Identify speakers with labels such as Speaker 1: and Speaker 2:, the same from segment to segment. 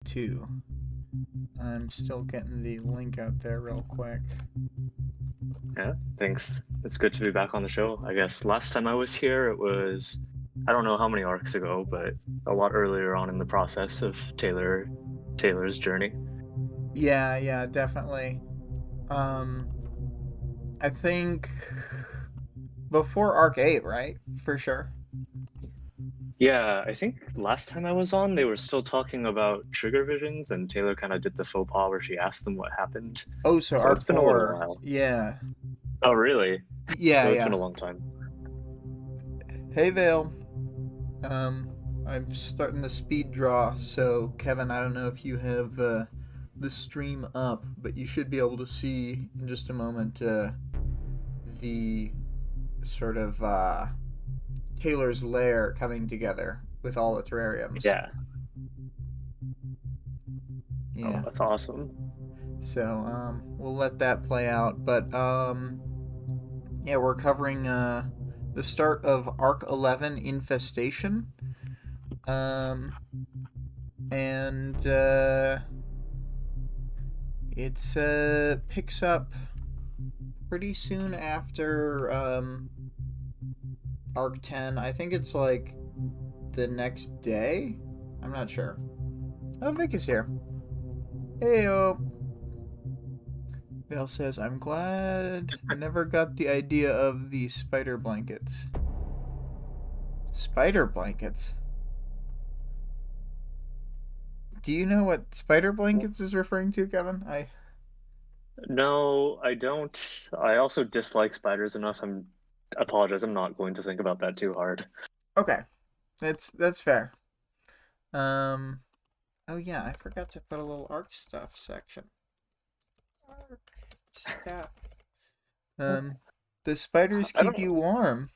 Speaker 1: too. I'm still getting the link out there real quick.
Speaker 2: Yeah, thanks. It's good to be back on the show. I guess last time I was here, it was, I don't know how many arcs ago, but a lot earlier on in the process of Taylor's journey.
Speaker 1: Yeah, definitely. Um, I think before Arc 8, right? For sure.
Speaker 2: Yeah, I think last time I was on, they were still talking about trigger visions, and Taylor kind of did the faux pas where she asked them what happened.
Speaker 1: Oh, so
Speaker 2: So it's
Speaker 1: Arc
Speaker 2: been a little
Speaker 1: 4.
Speaker 2: while.
Speaker 1: Yeah.
Speaker 2: Oh, really?
Speaker 1: Yeah,
Speaker 2: So it's been
Speaker 1: yeah.
Speaker 2: a long time.
Speaker 1: Hey, Vale. Um, I'm starting the speed draw, so Kevin, I don't know if you have the stream up, but you should be able to see in just a moment the sort of Taylor's lair coming together with all the terrariums.
Speaker 2: Yeah. Oh,
Speaker 1: Yeah.
Speaker 2: that's awesome.
Speaker 1: So we'll let that play out, but yeah, we're covering the start of Arc 11 Infestation. Um, and it's picks up pretty soon after Arc 10. I think it's like the next day. I'm not sure. Oh, Vic is here. Heyo. Vale says, I'm glad never got the idea of the spider blankets. Spider blankets? Do you know what spider blankets is referring to, Kevin?
Speaker 2: No, I don't. I also dislike spiders enough. Apologize, I'm not going to think about that too hard.
Speaker 1: Okay. That's fair. Um oh yeah, I forgot to put a little arc stuff section. Arc stuff. Um the spiders
Speaker 2: I
Speaker 1: keep
Speaker 2: don't
Speaker 1: you warm.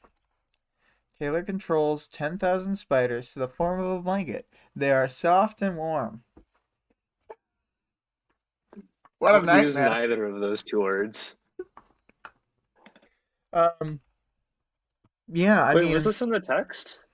Speaker 1: Taylor controls 10,000 spiders to the form of a blanket. They are soft and warm. What
Speaker 2: I
Speaker 1: a
Speaker 2: would use
Speaker 1: nightmare.
Speaker 2: neither of those two words.
Speaker 1: Um yeah, I
Speaker 2: Wait, was
Speaker 1: mean
Speaker 2: this in the text?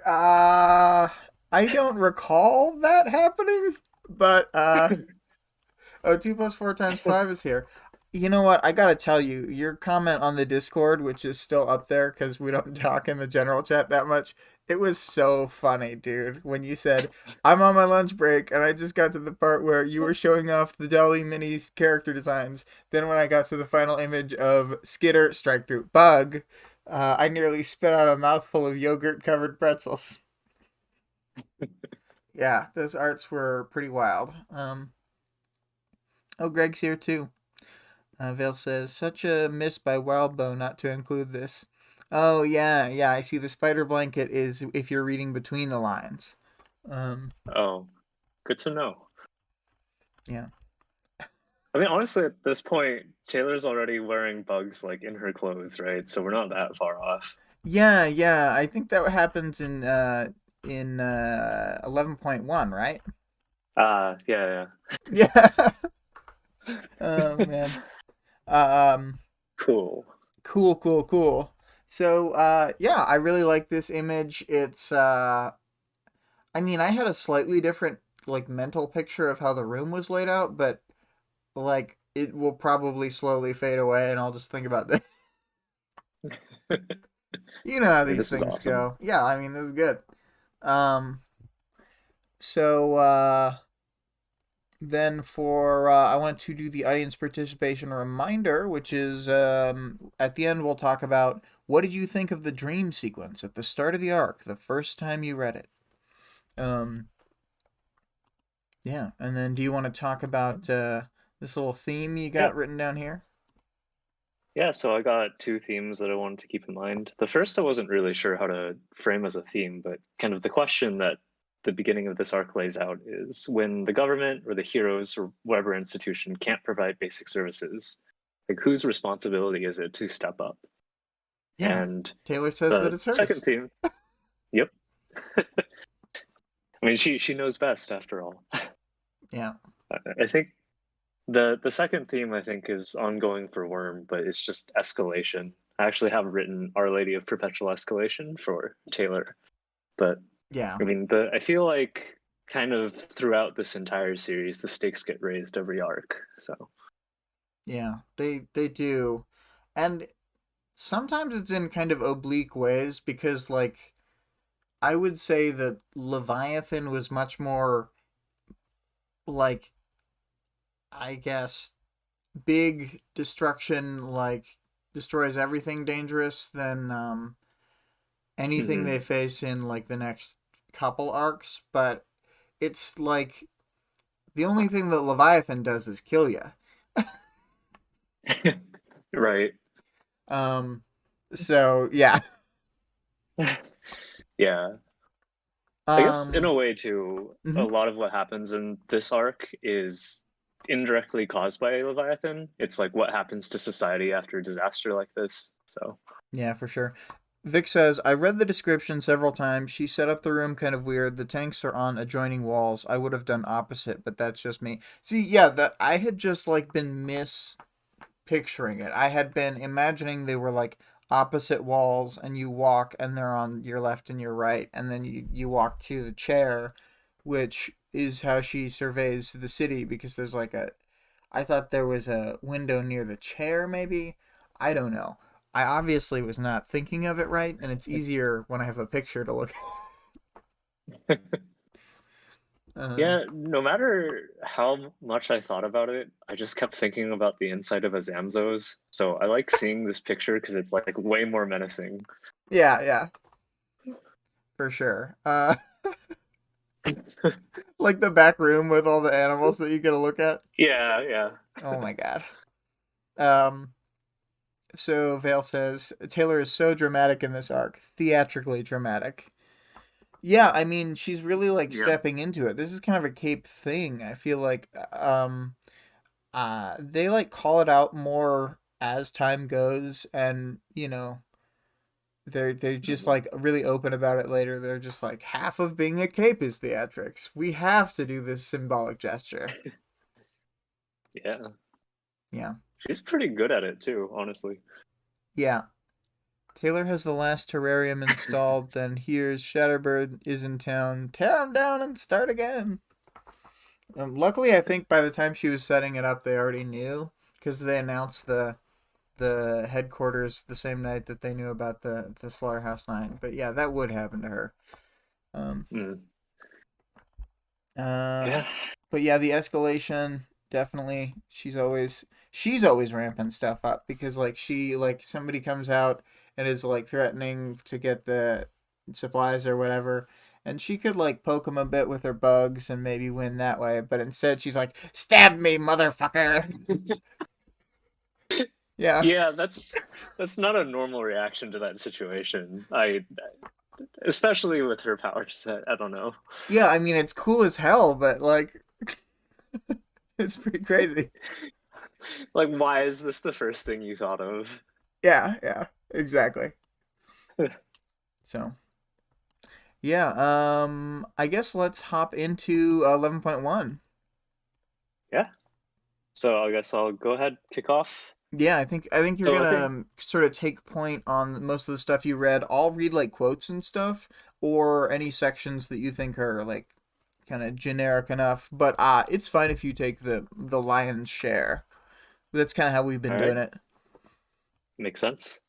Speaker 1: uh I don't recall that happening, but oh, 2 plus 4 times 5 is here. You know what? I gotta tell you, your comment on the Discord, which is still up there because we don't talk in the general chat that much, it was so funny, dude. When you said, I'm on my lunch break and I just got to the part where you were showing off the Dolly Mini's character designs. Then when I got to the final image of Skitter, Strike Through, Bug, I nearly spit out a mouthful of yogurt covered pretzels. Yeah, those arts were pretty wild. Oh, Greg's here too. Vale says, such a miss by Wildbow not to include this. Oh, yeah, I see the spider blanket is if you're reading between the lines. Um,
Speaker 2: Oh, good to know.
Speaker 1: yeah.
Speaker 2: I mean, honestly, at this point, Taylor's already wearing bugs like in her clothes, right? So we're not that far off.
Speaker 1: Yeah, I think that happens in 11.1, right?
Speaker 2: Yeah,
Speaker 1: Yeah. Oh man. Um
Speaker 2: cool.
Speaker 1: cool. So yeah, I really like this image. It's I mean, I had a slightly different like mental picture of how the room was laid out, but like it will probably slowly fade away and I'll just think about that. You know how these
Speaker 2: This is
Speaker 1: things
Speaker 2: awesome.
Speaker 1: go. Yeah, I mean, this is good. Um so then for I want to do the audience participation reminder, which is at the end we'll talk about what did you think of the dream sequence at the start of the arc the first time you read it. Um yeah, and then do you want to talk about this little theme you
Speaker 2: Yeah.
Speaker 1: got written down here?
Speaker 2: Yeah, so I got two themes that I wanted to keep in mind. The first I wasn't really sure how to frame as a theme, but kind of the question that the beginning of this arc lays out is when the government or the heroes or whatever institution can't provide basic services, like whose responsibility is it to step up?
Speaker 1: Yeah.
Speaker 2: And
Speaker 1: Taylor says that
Speaker 2: the
Speaker 1: it's
Speaker 2: second
Speaker 1: hers.
Speaker 2: theme, yep. I mean, she knows best after all.
Speaker 1: Yeah.
Speaker 2: I think the second theme I think is ongoing for Worm, but it's just escalation. I actually have written Our Lady of Perpetual Escalation for Taylor, but
Speaker 1: Yeah.
Speaker 2: I mean, the I feel like kind of throughout this entire series, the stakes get raised every arc. So,
Speaker 1: Yeah. They do. And sometimes it's in kind of oblique ways because like I would say that Leviathan was much more like I guess big destruction like destroys everything dangerous than anything
Speaker 2: mhm.
Speaker 1: they face in like the next couple arcs, but it's like the only thing that Leviathan does is kill you.
Speaker 2: Right.
Speaker 1: Um so yeah.
Speaker 2: Yeah. I guess in
Speaker 1: Um
Speaker 2: a way too, a
Speaker 1: mhm.
Speaker 2: lot of what happens in this arc is indirectly caused by Leviathan. It's like what happens to society after a disaster like this. So,
Speaker 1: Yeah, for sure. Vic says, I read the description several times. She set up the room kind of weird. The tanks are on adjoining walls. I would have done opposite, but that's just me. See, yeah, that I had just like been mispicturing it. I had been imagining they were like opposite walls and you walk and they're on your left and your right and then you walk to the chair, which is how she surveys the city because there's like a I thought there was a window near the chair, maybe. I don't know. I obviously was not thinking of it right, and it's easier when I have a picture to look at.
Speaker 2: yeah, no matter how much I thought about it, I just kept thinking about the inside of a Zamzo's. So I like seeing this picture because it's like way more menacing.
Speaker 1: Yeah, yeah, for sure. Like the back room with all the animals that you get to look at.
Speaker 2: Yeah, yeah.
Speaker 1: Oh my god. Um, so Vale says Taylor is so dramatic in this arc, theatrically dramatic. Yeah, I mean, she's really like
Speaker 2: Yeah.
Speaker 1: stepping into it. This is kind of a Cape thing. I feel like they like call it out more as time goes and they're just
Speaker 2: Mhm.
Speaker 1: like really open about it later. They're just like half of being a cape is theatrics. We have to do this symbolic gesture.
Speaker 2: Yeah.
Speaker 1: Yeah.
Speaker 2: She's pretty good at it too, honestly.
Speaker 1: Yeah. Taylor has the last terrarium installed, then hears Shatterbird is in town. Tear him down and start again. Luckily, I think by the time she was setting it up, they already knew because they announced the headquarters the same night that they knew about the Slaughterhouse Nine. But yeah, that would happen to her. Um,
Speaker 2: Mm.
Speaker 1: uh,
Speaker 2: Yeah.
Speaker 1: but yeah, the escalation definitely. She's always ramping stuff up because like she like somebody comes out and is like threatening to get the supplies or whatever. And she could like poke him a bit with her bugs and maybe win that way, but instead she's like, "Stab me, motherfucker!" Yeah,
Speaker 2: Yeah, that's not a normal reaction to that situation. I especially with her power set, I don't know.
Speaker 1: yeah. I mean, it's cool as hell, but like, it's pretty crazy.
Speaker 2: Like, why is this the first thing you thought of?
Speaker 1: Yeah, yeah, exactly. So, yeah, I guess let's hop into 11.1.
Speaker 2: Yeah. So I guess I'll go ahead, kick off.
Speaker 1: Yeah, I think you're
Speaker 2: So I
Speaker 1: gonna
Speaker 2: think,
Speaker 1: sort of take point on most of the stuff you read. I'll read like quotes and stuff, or any sections that you think are like kind of generic enough. But it's fine if you take the lion's share. That's kind of how we've
Speaker 2: all
Speaker 1: been
Speaker 2: right,
Speaker 1: doing it.
Speaker 2: makes sense.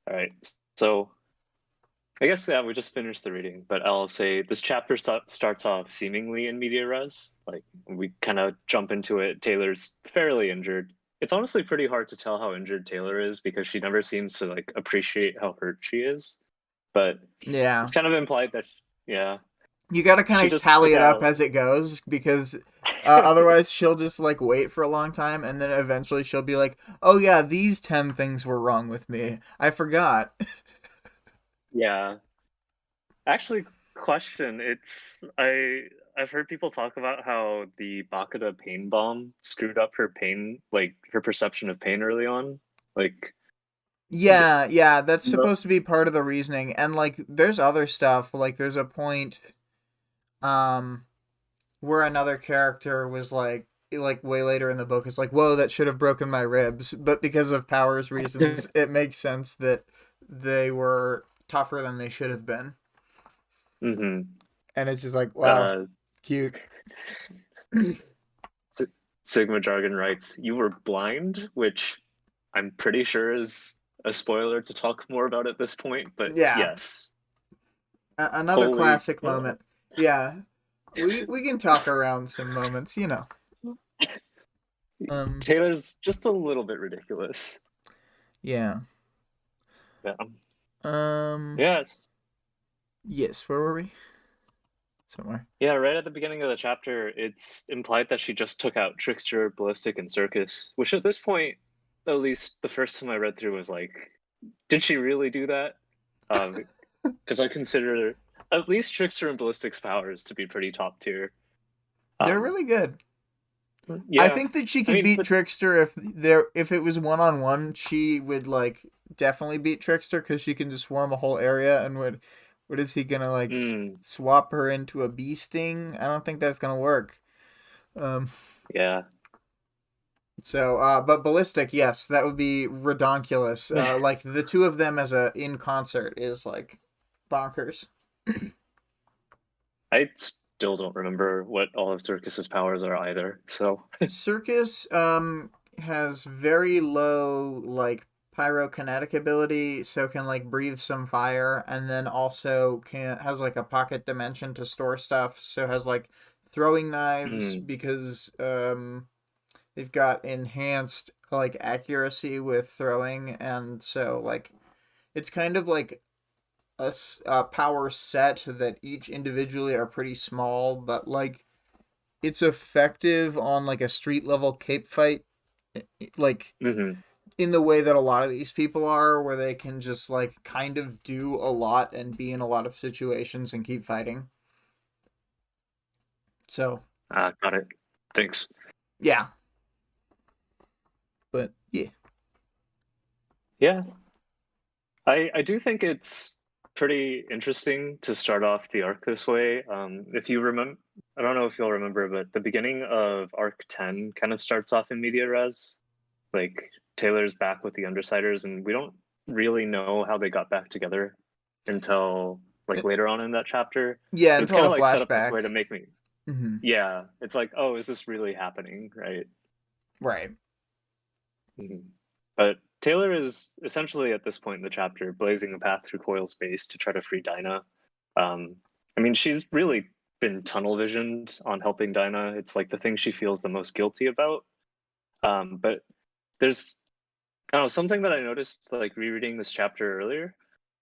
Speaker 2: All right. So I guess yeah, we just finished the reading, but I'll say this chapter starts off seemingly in media res. Like we kind of jump into it. Taylor's fairly injured. It's honestly pretty hard to tell how injured Taylor is because she never seems to like appreciate how hurt she is. But
Speaker 1: Yeah,
Speaker 2: it's kind of implied that, yeah,
Speaker 1: you got to
Speaker 2: she
Speaker 1: kind of
Speaker 2: just
Speaker 1: tally
Speaker 2: took
Speaker 1: it up
Speaker 2: out.
Speaker 1: as it goes because otherwise she'll just like wait for a long time and then eventually she'll be like, "Oh yeah, these 10 things were wrong with me. I forgot."
Speaker 2: Yeah, actually, question. I've heard people talk about how the Bakata pain bomb screwed up her pain, like her perception of pain early on. Like, d-
Speaker 1: Yeah, yeah, that's
Speaker 2: no,
Speaker 1: supposed to be part of the reasoning. And like there's other stuff, like there's a point um where another character was like way later in the book is like, "Whoa, that should have broken my ribs." But because of powers reasons, it makes sense that they were tougher than they should have been.
Speaker 2: Mm-hmm.
Speaker 1: And it's just like, wow,
Speaker 2: Uh,
Speaker 1: cute.
Speaker 2: S- Sigma Jargon writes, "You were blind," which I'm pretty sure is a spoiler to talk more about at this point. But
Speaker 1: Yeah,
Speaker 2: yes,
Speaker 1: another
Speaker 2: holy.
Speaker 1: classic moment. Yeah, we can talk around some moments, you know. Um,
Speaker 2: Taylor's just a little bit ridiculous.
Speaker 1: yeah.
Speaker 2: Yeah.
Speaker 1: Um,
Speaker 2: Yes.
Speaker 1: yes, where were we? Somewhere.
Speaker 2: Yeah, right at the beginning of the chapter, it's implied that she just took out Trickster, Ballistic, and Circus, which at this point, at least the first time I read through, was like, did she really do that? Because I consider at least Trickster and Ballistic's powers to be pretty top tier.
Speaker 1: They're
Speaker 2: Um,
Speaker 1: really good. I
Speaker 2: yeah,
Speaker 1: think that she
Speaker 2: I
Speaker 1: could
Speaker 2: mean,
Speaker 1: beat
Speaker 2: but
Speaker 1: Trickster if it was one on one. She would like definitely beat Trickster because she can just swarm a whole area and would. What is he gonna like?
Speaker 2: mm,
Speaker 1: Swap her into a bee sting? I don't think that's gonna work. Um.
Speaker 2: yeah,
Speaker 1: But ballistic, yes, that would be redonkulous. Like the two of them as a in concert is like bonkers.
Speaker 2: I still don't remember what all of Circus's powers are either. So,
Speaker 1: Circus has very low like pyrokinetic ability, so can like breathe some fire, and then also can has like a pocket dimension to store stuff. So has like throwing knives
Speaker 2: mm,
Speaker 1: because they've got enhanced like accuracy with throwing, and so like it's kind of like a power set that each individually are pretty small, but like it's effective on like a street level cape fight, like
Speaker 2: hmm
Speaker 1: in the way that a lot of these people are, where they can just like kind of do a lot and be in a lot of situations and keep fighting. So
Speaker 2: got it. Thanks.
Speaker 1: yeah, but yeah,
Speaker 2: Yeah, I do think it's pretty interesting to start off the arc this way. If you remember, I don't know if you'll remember, but the beginning of arc 10 kind of starts off in media res. Like Taylor's back with the Undersiders, and we don't really know how they got back together until like later on in that chapter.
Speaker 1: yeah,
Speaker 2: But it's
Speaker 1: until
Speaker 2: kind
Speaker 1: a
Speaker 2: of like set up this
Speaker 1: flashback.
Speaker 2: way to make me,
Speaker 1: Mm-hmm.
Speaker 2: yeah, it's like, oh, is this really happening? Right.
Speaker 1: Right.
Speaker 2: Mhm. But Taylor is essentially at this point in the chapter blazing a path through Coil space to try to free Dinah. Um, I mean, she's really been tunnel visioned on helping Dinah. It's like the thing she feels the most guilty about. But there's, I don't know, something that I noticed like rereading this chapter earlier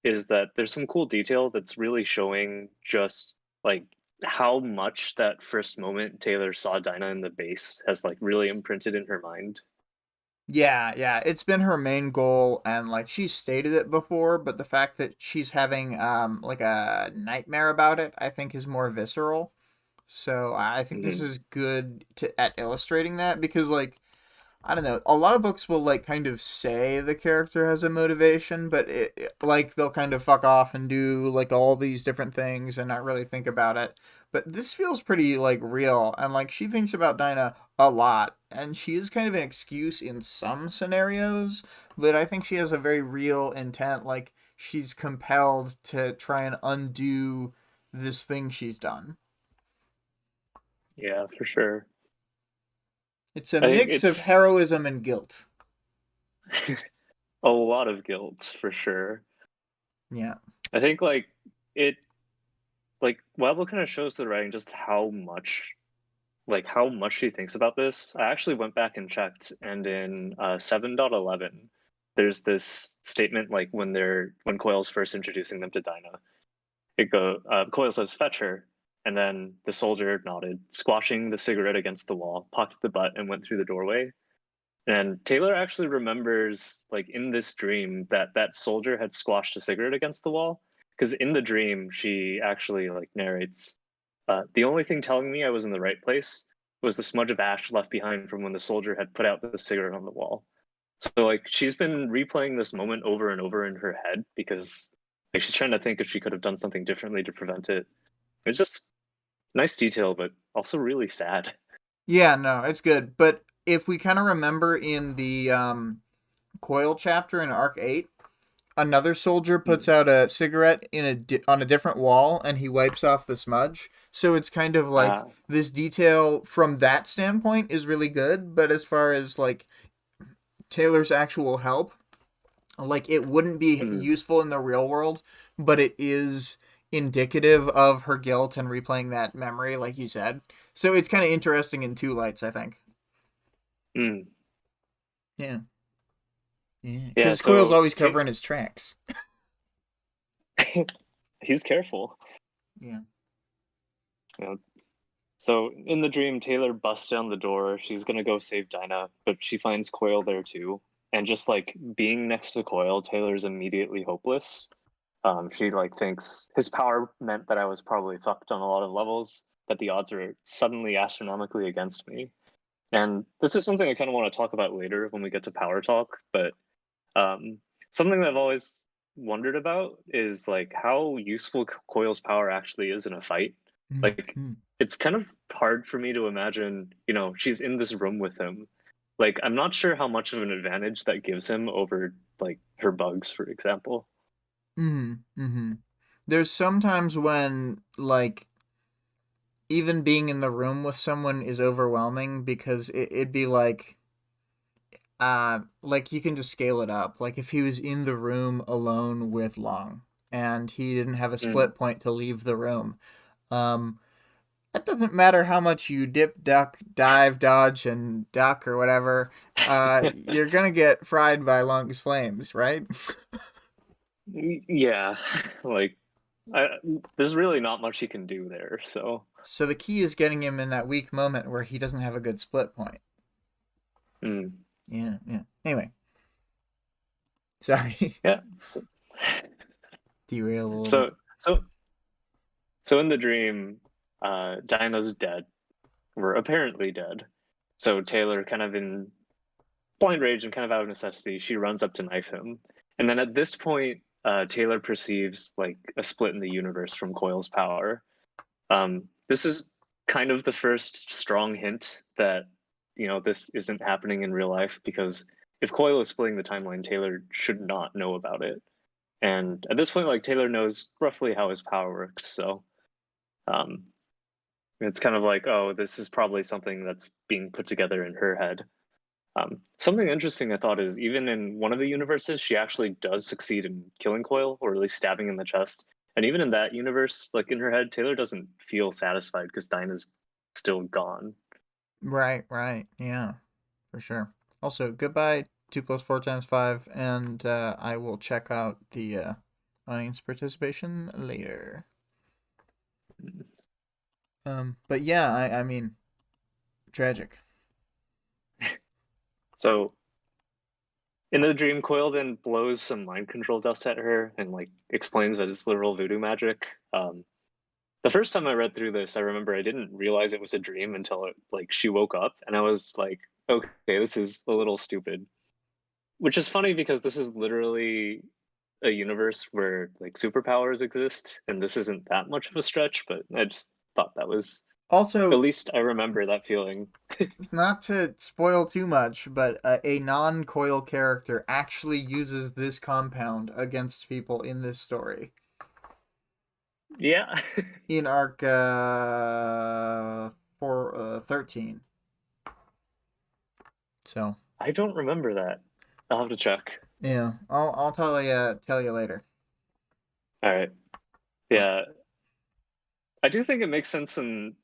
Speaker 2: is that there's some cool detail that's really showing just like how much that first moment Taylor saw Dinah in the base has like really imprinted in her mind.
Speaker 1: Yeah, yeah, it's been her main goal, and like she's stated it before, but the fact that she's having like a nightmare about it, I think is more visceral. So I think this
Speaker 2: Mhm.
Speaker 1: is good to at illustrating that because like I don't know, a lot of books will like kind of say the character has a motivation, but like they'll kind of fuck off and do like all these different things and not really think about it. But this feels pretty like real, and like she thinks about Dinah a lot, and she is kind of an excuse in some scenarios, but I think she has a very real intent. Like she's compelled to try and undo this thing she's done.
Speaker 2: Yeah, for sure.
Speaker 1: It's a
Speaker 2: I think
Speaker 1: mix of
Speaker 2: it's
Speaker 1: heroism and guilt.
Speaker 2: a lot of guilt for sure.
Speaker 1: Yeah.
Speaker 2: I think it like Wildbow kind of shows the writing just how much she thinks about this. I actually went back and checked, and in 7.11, there's this statement like when Coil's first introducing them to Dinah. Coil says fetch her, and then the soldier nodded, squashing the cigarette against the wall, pocketed the butt, and went through the doorway. And Taylor actually remembers, like in this dream, that that soldier had squashed a cigarette against the wall. Because in the dream, she actually like narrates, "The only thing telling me I was in the right place was the smudge of ash left behind from when the soldier had put out the cigarette on the wall." So like she's been replaying this moment over and over in her head because like she's trying to think if she could have done something differently to prevent it. It's just nice detail, but also really sad.
Speaker 1: Yeah, no, it's good. But if we kind of remember in the Coil chapter in Arc 8, another soldier puts
Speaker 2: Mm.
Speaker 1: out a cigarette on a different wall, and he wipes off the smudge. So it's kind of like
Speaker 2: Uh,
Speaker 1: this detail from that standpoint is really good, but as far as like Taylor's actual help, like it wouldn't be
Speaker 2: mm.
Speaker 1: useful in the real world, but it is indicative of her guilt and replaying that memory, like you said. So it's kind of interesting in two lights, I think.
Speaker 2: Mm.
Speaker 1: Yeah, yeah,
Speaker 2: Yeah,
Speaker 1: because Coyle's
Speaker 2: so
Speaker 1: always covering his tracks.
Speaker 2: he's careful.
Speaker 1: Yeah.
Speaker 2: You know, so in the dream, Taylor busts down the door. She's gonna go save Dinah, but she finds Coyle there too. And just like being next to Coyle, Taylor's immediately hopeless. She like thinks his power meant that I was probably fucked on a lot of levels, that the odds are suddenly astronomically against me. And this is something I kind of want to talk about later when we get to power talk. But um, something that I've always wondered about is like how useful Coyle's power actually is in a fight. Like
Speaker 1: Mm-hmm.
Speaker 2: it's kind of hard for me to imagine, she's in this room with him. Like I'm not sure how much of an advantage that gives him over like her bugs, for example.
Speaker 1: Mm-hmm. Mm-hmm. There's sometimes when like even being in the room with someone is overwhelming because it'd be like you can just scale it up. Like if he was in the room alone with Long and he didn't have a
Speaker 2: Mm.
Speaker 1: split point to leave the room. Um that doesn't matter how much you dip, duck, dive, dodge, and duck or whatever. You're gonna get fried by Long's flames, right?
Speaker 2: Yeah, like I, there's really not much he can do there. So,
Speaker 1: So the key is getting him in that weak moment where he doesn't have a good split point.
Speaker 2: mm,
Speaker 1: Yeah, yeah. Anyway, sorry.
Speaker 2: yeah. So,
Speaker 1: Derailed a little bit.
Speaker 2: so, so, so in the dream, Dinah's dead. We're apparently dead. So Taylor, kind of in blind rage and kind of out of necessity, she runs up to knife him. And then at this point, Taylor perceives like a split in the universe from Coil's power. This is kind of the first strong hint that this isn't happening in real life, because if Coil is splitting the timeline, Taylor should not know about it. And at this point, like Taylor knows roughly how his power works, so um, it's kind of like, oh, this is probably something that's being put together in her head. Something interesting I thought is even in one of the universes, she actually does succeed in killing Coil, or at least stabbing in the chest. And even in that universe, like in her head, Taylor doesn't feel satisfied because Dinah's still gone.
Speaker 1: Right, right. Yeah, for sure. Also, goodbye, 2 plus 4 times 5, and I will check out the audience participation later. But yeah, I mean, tragic.
Speaker 2: So in the dream, Coil then blows some mind control dust at her and like explains that it's literal voodoo magic. The first time I read through this, I remember I didn't realize it was a dream until like she woke up, and I was like, okay, this is a little stupid. Which is funny because this is literally a universe where like superpowers exist, and this isn't that much of a stretch, but I just thought that was, at
Speaker 1: Also,
Speaker 2: least I remember that feeling.
Speaker 1: not to spoil too much, but a non-coil character actually uses this compound against people in this story.
Speaker 2: Yeah.
Speaker 1: In arc 13. So
Speaker 2: I don't remember that. I'll have to check.
Speaker 1: yeah, I'll tell you later.
Speaker 2: All right.
Speaker 1: But
Speaker 2: Yeah. I do think it makes sense in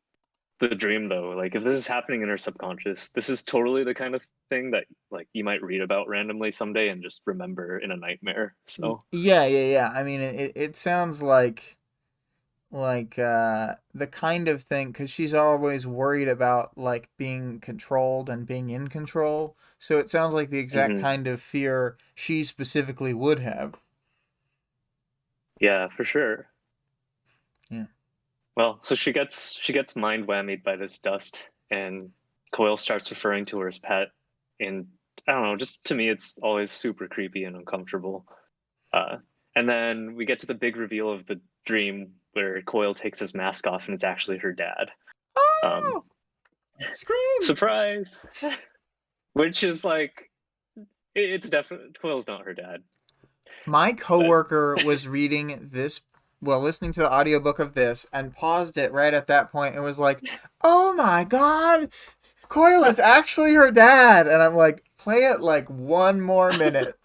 Speaker 2: the dream though. Like if this is happening in her subconscious, this is totally the kind of thing that like you might read about randomly someday and just remember in a nightmare. So,
Speaker 1: yeah, yeah, yeah. I mean, it sounds like the kind of thing because she's always worried about like being controlled and being in control. So it sounds like the exact
Speaker 2: mhm.
Speaker 1: kind of fear she specifically would have.
Speaker 2: Yeah, for sure.
Speaker 1: Yeah.
Speaker 2: Well, so she gets mind whammied by this dust, and Coyle starts referring to her as pet. And I don't know, just to me, it's always super creepy and uncomfortable. Uh, and then we get to the big reveal of the dream where Coyle takes his mask off, and it's actually her dad. Um,
Speaker 1: Oh, scream!
Speaker 2: Surprise! Which is like, it's definitely Coyle's not her dad.
Speaker 1: My
Speaker 2: But
Speaker 1: coworker was reading this, well, listening to the audiobook of this, and paused it right at that point and was like, "Oh my God, Coyle is actually her dad." And I'm like, "Play it like one more minute."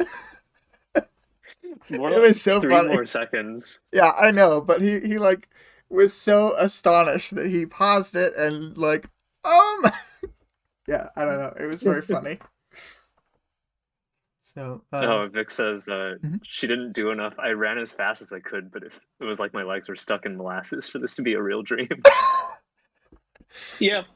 Speaker 2: more
Speaker 1: It
Speaker 2: like
Speaker 1: was so
Speaker 2: 3 more
Speaker 1: funny.
Speaker 2: seconds.
Speaker 1: Yeah, I know, but he like was so astonished that he paused it and like, "Oh my." Yeah, I don't know. It was very funny. So,
Speaker 2: Oh, Vic says
Speaker 1: mhm.
Speaker 2: she didn't do enough. I ran as fast as I could, but if it was like my legs were stuck in molasses for this to be a real dream. Yep.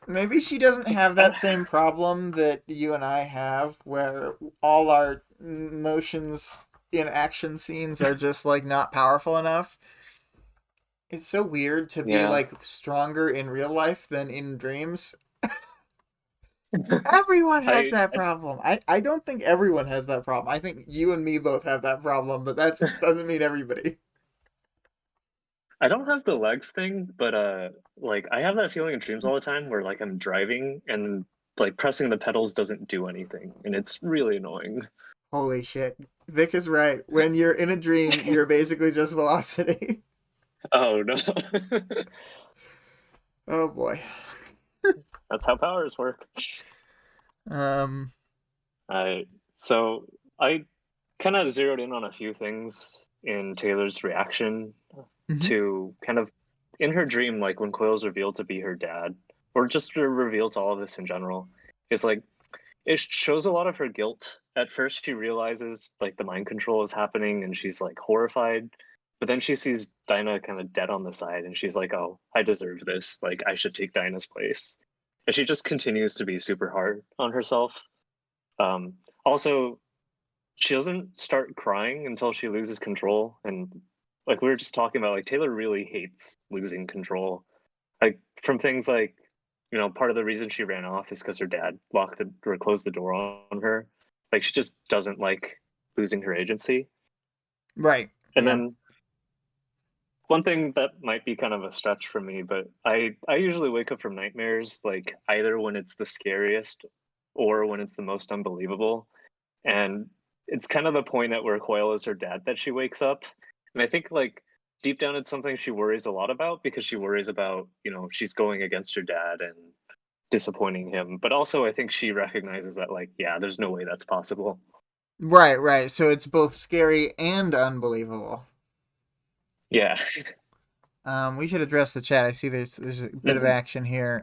Speaker 1: Maybe she doesn't have that same problem that you and I have, where all our motions in action scenes are just like not powerful enough. It's so weird to be
Speaker 2: Yeah.
Speaker 1: like stronger in real life than in dreams. Everyone has
Speaker 2: I,
Speaker 1: that
Speaker 2: I
Speaker 1: problem. I don't think everyone has that problem. I think you and me both have that problem, but that doesn't mean everybody.
Speaker 2: I don't have the legs thing, but like I have that feeling in dreams all the time where like I'm driving and like pressing the pedals doesn't do anything, and it's really annoying.
Speaker 1: Holy shit. Vic is right. When you're in a dream, you're basically just velocity.
Speaker 2: Oh no.
Speaker 1: Oh boy.
Speaker 2: That's how powers work.
Speaker 1: Um,
Speaker 2: I so I kind of zeroed in on a few things in Taylor's reaction
Speaker 1: mhm.
Speaker 2: to kind of in her dream, like when Coyle's revealed to be her dad, or just revealed to all of this in general, is like it shows a lot of her guilt. At first, she realizes like the mind control is happening, and she's like horrified. But then she sees Dinah kind of dead on the side, and she's like, "Oh, I deserve this. Like, I should take Dinah's place." And she just continues to be super hard on herself. Also, she doesn't start crying until she loses control, and like we were just talking about, like Taylor really hates losing control, like from things like, part of the reason she ran off is because her dad locked the or closed the door on her. Like she just doesn't like losing her agency.
Speaker 1: Right.
Speaker 2: And
Speaker 1: Yeah.
Speaker 2: then one thing that might be kind of a stretch for me, but I usually wake up from nightmares like either when it's the scariest or when it's the most unbelievable. And it's kind of the point at where Coyle is her dad that she wakes up. And I think like deep down it's something she worries a lot about because she worries about, she's going against her dad and disappointing him. But also I think she recognizes that like, yeah, there's no way that's possible.
Speaker 1: Right, right. So it's both scary and unbelievable.
Speaker 2: Yeah.
Speaker 1: We should address the chat. I see there's a bit of
Speaker 2: Mhm.
Speaker 1: action here.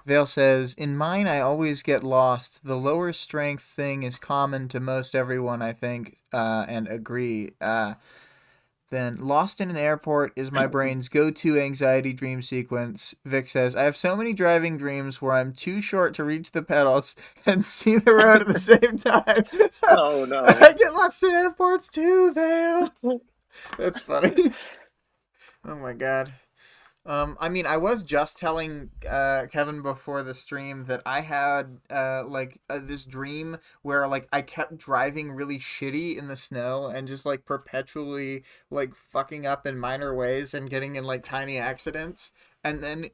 Speaker 1: Vale says, "In mine, I always get lost. The lower strength thing is common to most everyone, I think, and agree. Then, Lost in an Airport is my brain's go-to anxiety dream sequence." Vic says, "I have so many driving dreams where I'm too short to reach the pedals and see the road at the same time."
Speaker 2: Oh no.
Speaker 1: I get lost in airports too, Vale. That's funny. Oh my god. I mean, I was just telling Kevin before the stream that I had this dream where like I kept driving really shitty in the snow and just like perpetually like fucking up in minor ways and getting in like tiny accidents. And then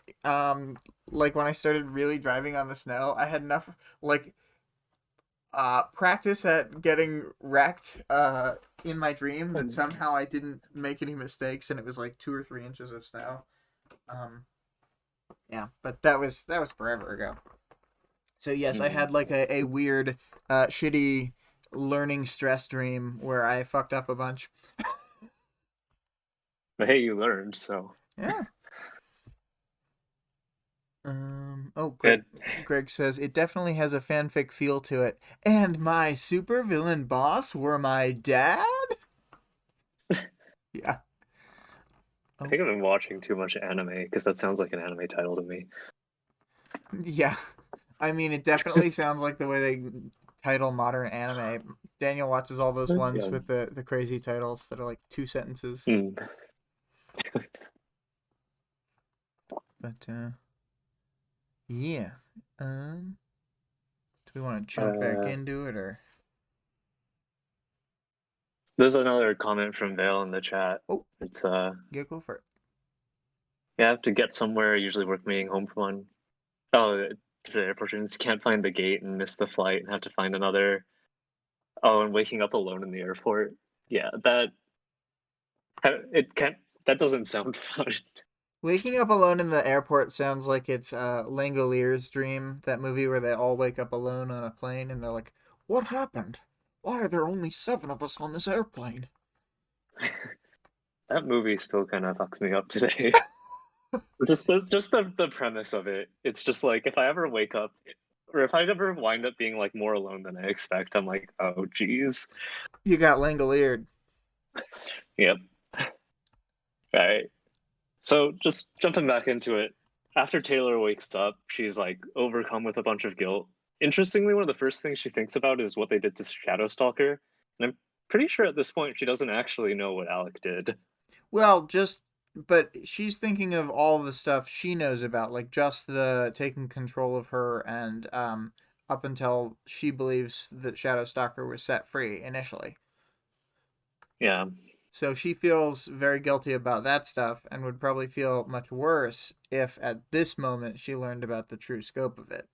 Speaker 1: like when I started really driving on the snow, I had enough like practice at getting wrecked in my dream that somehow I didn't make any mistakes and it was like 2 or 3 inches of snow. Um, yeah, but that was forever ago. So yes, I
Speaker 2: Mhm.
Speaker 1: had like a weird, shitty learning stress dream where I fucked up a bunch.
Speaker 2: But hey, you learned, so
Speaker 1: Yeah. Oh,
Speaker 2: good.
Speaker 1: Greg says it definitely has a fanfic feel to it. And my supervillain boss were my dad. Yeah.
Speaker 2: I
Speaker 1: Oh,
Speaker 2: think I've been watching too much anime because that sounds like an anime title to me.
Speaker 1: yeah. I mean, it definitely sounds like the way they title modern anime. Daniel watches all those ones
Speaker 2: Yeah.
Speaker 1: with the crazy titles that are like 2 sentences.
Speaker 2: Mm.
Speaker 1: But yeah. Um, do we want to jump back
Speaker 2: Uh,
Speaker 1: into it or?
Speaker 2: there's another comment from Vale in the chat.
Speaker 1: Oh,
Speaker 2: It's
Speaker 1: yeah, go for it.
Speaker 2: you have to get somewhere, usually work meeting home from one. Oh, to the airport, and can't find the gate and miss the flight and have to find another. Oh, and waking up alone in the airport. Yeah, it can't. That doesn't sound fun.
Speaker 1: Waking up alone in the airport sounds like it's Langolier's Dream, that movie where they all wake up alone on a plane and they're like, "What happened? Why are there only 7 of us on this airplane?"
Speaker 2: That movie still kind of fucks me up today. Just the premise of it. It's just like if I ever wake up, or if I ever wind up being like more alone than I expect, I'm like, oh geez.
Speaker 1: You got Langoliered.
Speaker 2: Yep. All right. So just jumping back into it, after Taylor wakes up, she's like overcome with a bunch of guilt. Interestingly, one of the first things she thinks about is what they did to Shadowstalker, and I'm pretty sure at this point she doesn't actually know what Alec did.
Speaker 1: Well, but she's thinking of all the stuff she knows about, like just the taking control of her and up until she believes that Shadowstalker was set free initially.
Speaker 2: Yeah,
Speaker 1: So she feels very guilty about that stuff and would probably feel much worse if at this moment she learned about the true scope of it.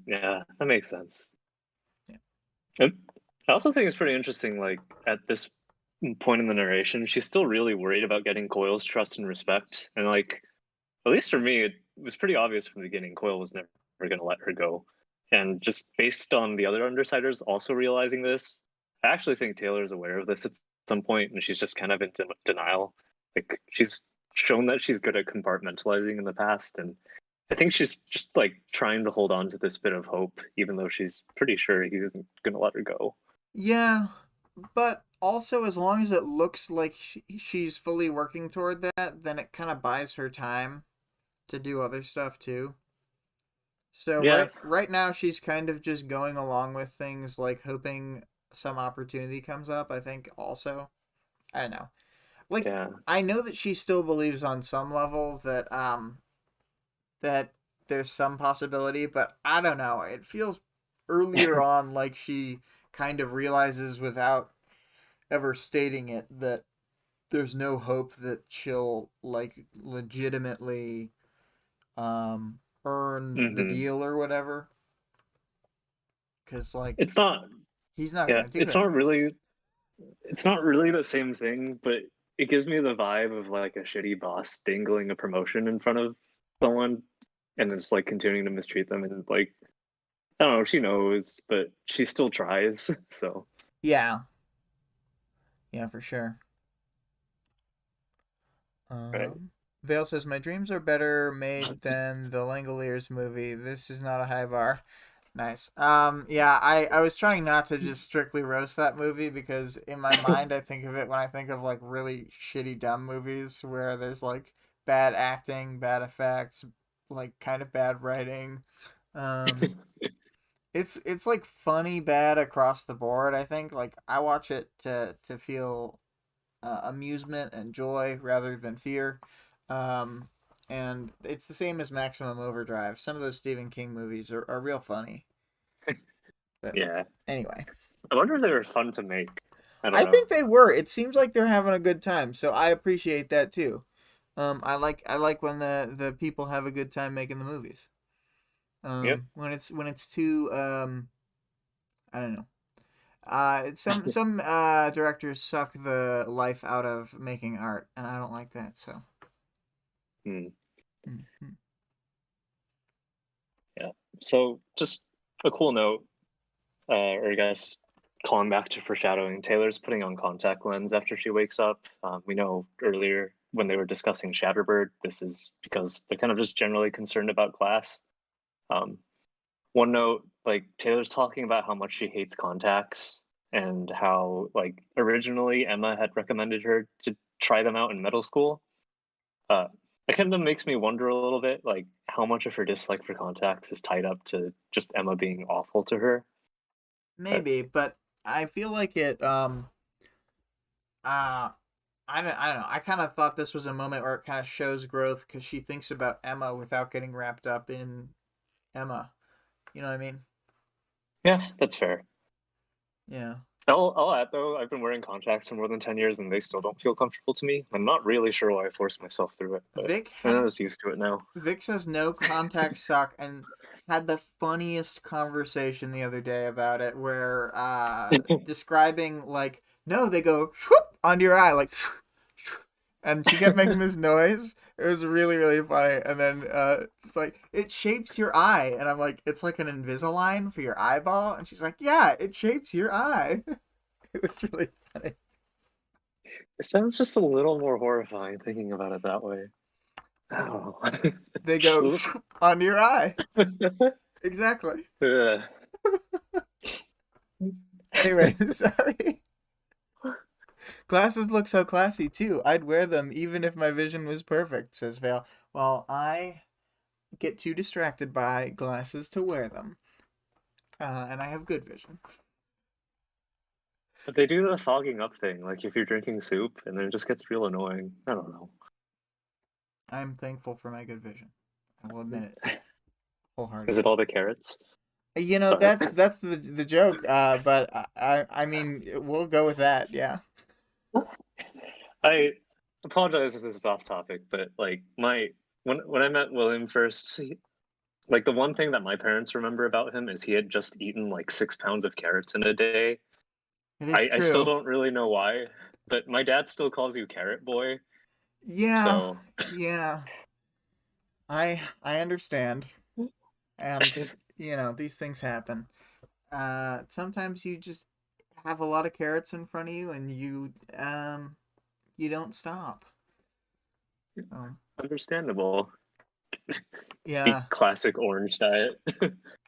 Speaker 2: yeah, that makes sense.
Speaker 1: Yeah.
Speaker 2: And I also think it's pretty interesting, like at this point in the narration, she's still really worried about getting Coyle's trust and respect. And like, at least for me, it was pretty obvious from the beginning Coyle was never going to let her go. And just based on the other Undersiders also realizing this, I actually think Taylor's aware of this at some point, and she's just kind of in denial. Like she's shown that she's good at compartmentalizing in the past, and I think she's just like trying to hold on to this bit of hope, even though she's pretty sure he isn't going to let her go.
Speaker 1: Yeah, but also as long as it looks like she's fully working toward that, then it kind of buys her time to do other stuff too. So
Speaker 2: Yeah,
Speaker 1: right now she's kind of just going along with things like hoping some opportunity comes up, I think also. I don't know. Like
Speaker 2: yeah.
Speaker 1: I know that she still believes on some level that there's some possibility, but I don't know. It feels earlier on like she kind of realizes without ever stating it that there's no hope that she'll like legitimately um earn the
Speaker 2: hmm
Speaker 1: deal or whatever, cuz like
Speaker 2: It's not.
Speaker 1: he's not
Speaker 2: Yeah,
Speaker 1: going to do it.
Speaker 2: it's not really the same thing, but it gives me the vibe of like a shitty boss dangling a promotion in front of someone and then just like continuing to mistreat them and like I don't know, she knows, but she still tries. So
Speaker 1: Yeah. Yeah, for sure.
Speaker 2: right.
Speaker 1: Vale says my dreams are better made than the Langoliers movie. This is not a high bar. Nice. Yeah, I was trying not to just strictly roast that movie because in my mind I think of it when I think of like really shitty dumb movies where there's like bad acting, bad effects, like kind of bad writing. Um it's like funny bad across the board, I think. Like I watch it to feel amusement and joy rather than fear. Um and it's the same as Maximum Overdrive. Some of those Stephen King movies are real funny. But
Speaker 2: Yeah.
Speaker 1: anyway,
Speaker 2: I wonder if they were fun to make. I don't
Speaker 1: I
Speaker 2: know.
Speaker 1: think they were. It seems like they're having a good time, so I appreciate that too. I like when the people have a good time making the movies.
Speaker 2: Yep.
Speaker 1: When it's too I don't know. Some directors suck the life out of making art, and I don't like that. So.
Speaker 2: Hmm.
Speaker 1: Mhm.
Speaker 2: Yeah. So just a cool note, or I guess calling back to foreshadowing, Taylor's putting on contact lens after she wakes up. We know earlier when they were discussing Shatterbird, this is because they're kind of just generally concerned about class. Um, one note, like Taylor's talking about how much she hates contacts and how like originally Emma had recommended her to try them out in middle school. Uh, it kind of makes me wonder a little bit, like how much of her dislike for contacts is tied up to just Emma being awful to her. But
Speaker 1: Maybe, but I feel like it. Uh, I don't know. I kind of thought this was a moment where it kind of shows growth because she thinks about Emma without getting wrapped up in Emma. You know what I mean?
Speaker 2: yeah, that's fair.
Speaker 1: Yeah.
Speaker 2: I'll add though, I've been wearing contacts for more than 10 years and they still don't feel comfortable to me. I'm not really sure why I forced myself through it, but
Speaker 1: Vic
Speaker 2: I'm
Speaker 1: had
Speaker 2: just used to it now.
Speaker 1: Vic says no contacts suck, and had the funniest conversation the other day about it, where describing like, no, they go whoop onto your eye, like, and she kept making this noise. It was really really funny. And then it's like, it shapes your eye, and I'm like, it's like an Invisalign for your eyeball, and she's like, yeah, it shapes your eye. It was really funny.
Speaker 2: It sounds just a little more horrifying thinking about it that way. Oh.
Speaker 1: They go
Speaker 2: Swoop.
Speaker 1: onto your eye. Exactly.
Speaker 2: Ugh.
Speaker 1: Anyway, sorry. Glasses look so classy too. I'd wear them even if my vision was perfect, says Vale. Well, I get too distracted by glasses to wear them. And I have good vision.
Speaker 2: But they do the fogging up thing, like if you're drinking soup and then it just gets real annoying. I don't know.
Speaker 1: I'm thankful for my good vision. I will admit it
Speaker 2: Is it
Speaker 1: wholeheartedly.
Speaker 2: all the carrots?
Speaker 1: You know,
Speaker 2: Sorry.
Speaker 1: that's the joke. But I mean, we'll go with that. Yeah.
Speaker 2: I apologize if this is off topic, but like my when I met William first, like the one thing that my parents remember about him is he had just eaten like 6 pounds of carrots in a day.
Speaker 1: It is
Speaker 2: I still
Speaker 1: true.
Speaker 2: don't really know why, but my dad still calls you Carrot Boy.
Speaker 1: Yeah.
Speaker 2: So
Speaker 1: Yeah. I understand. And these things happen. Sometimes you just have a lot of carrots in front of you, and you don't stop. So,
Speaker 2: understandable. The
Speaker 1: yeah,
Speaker 2: classic orange diet.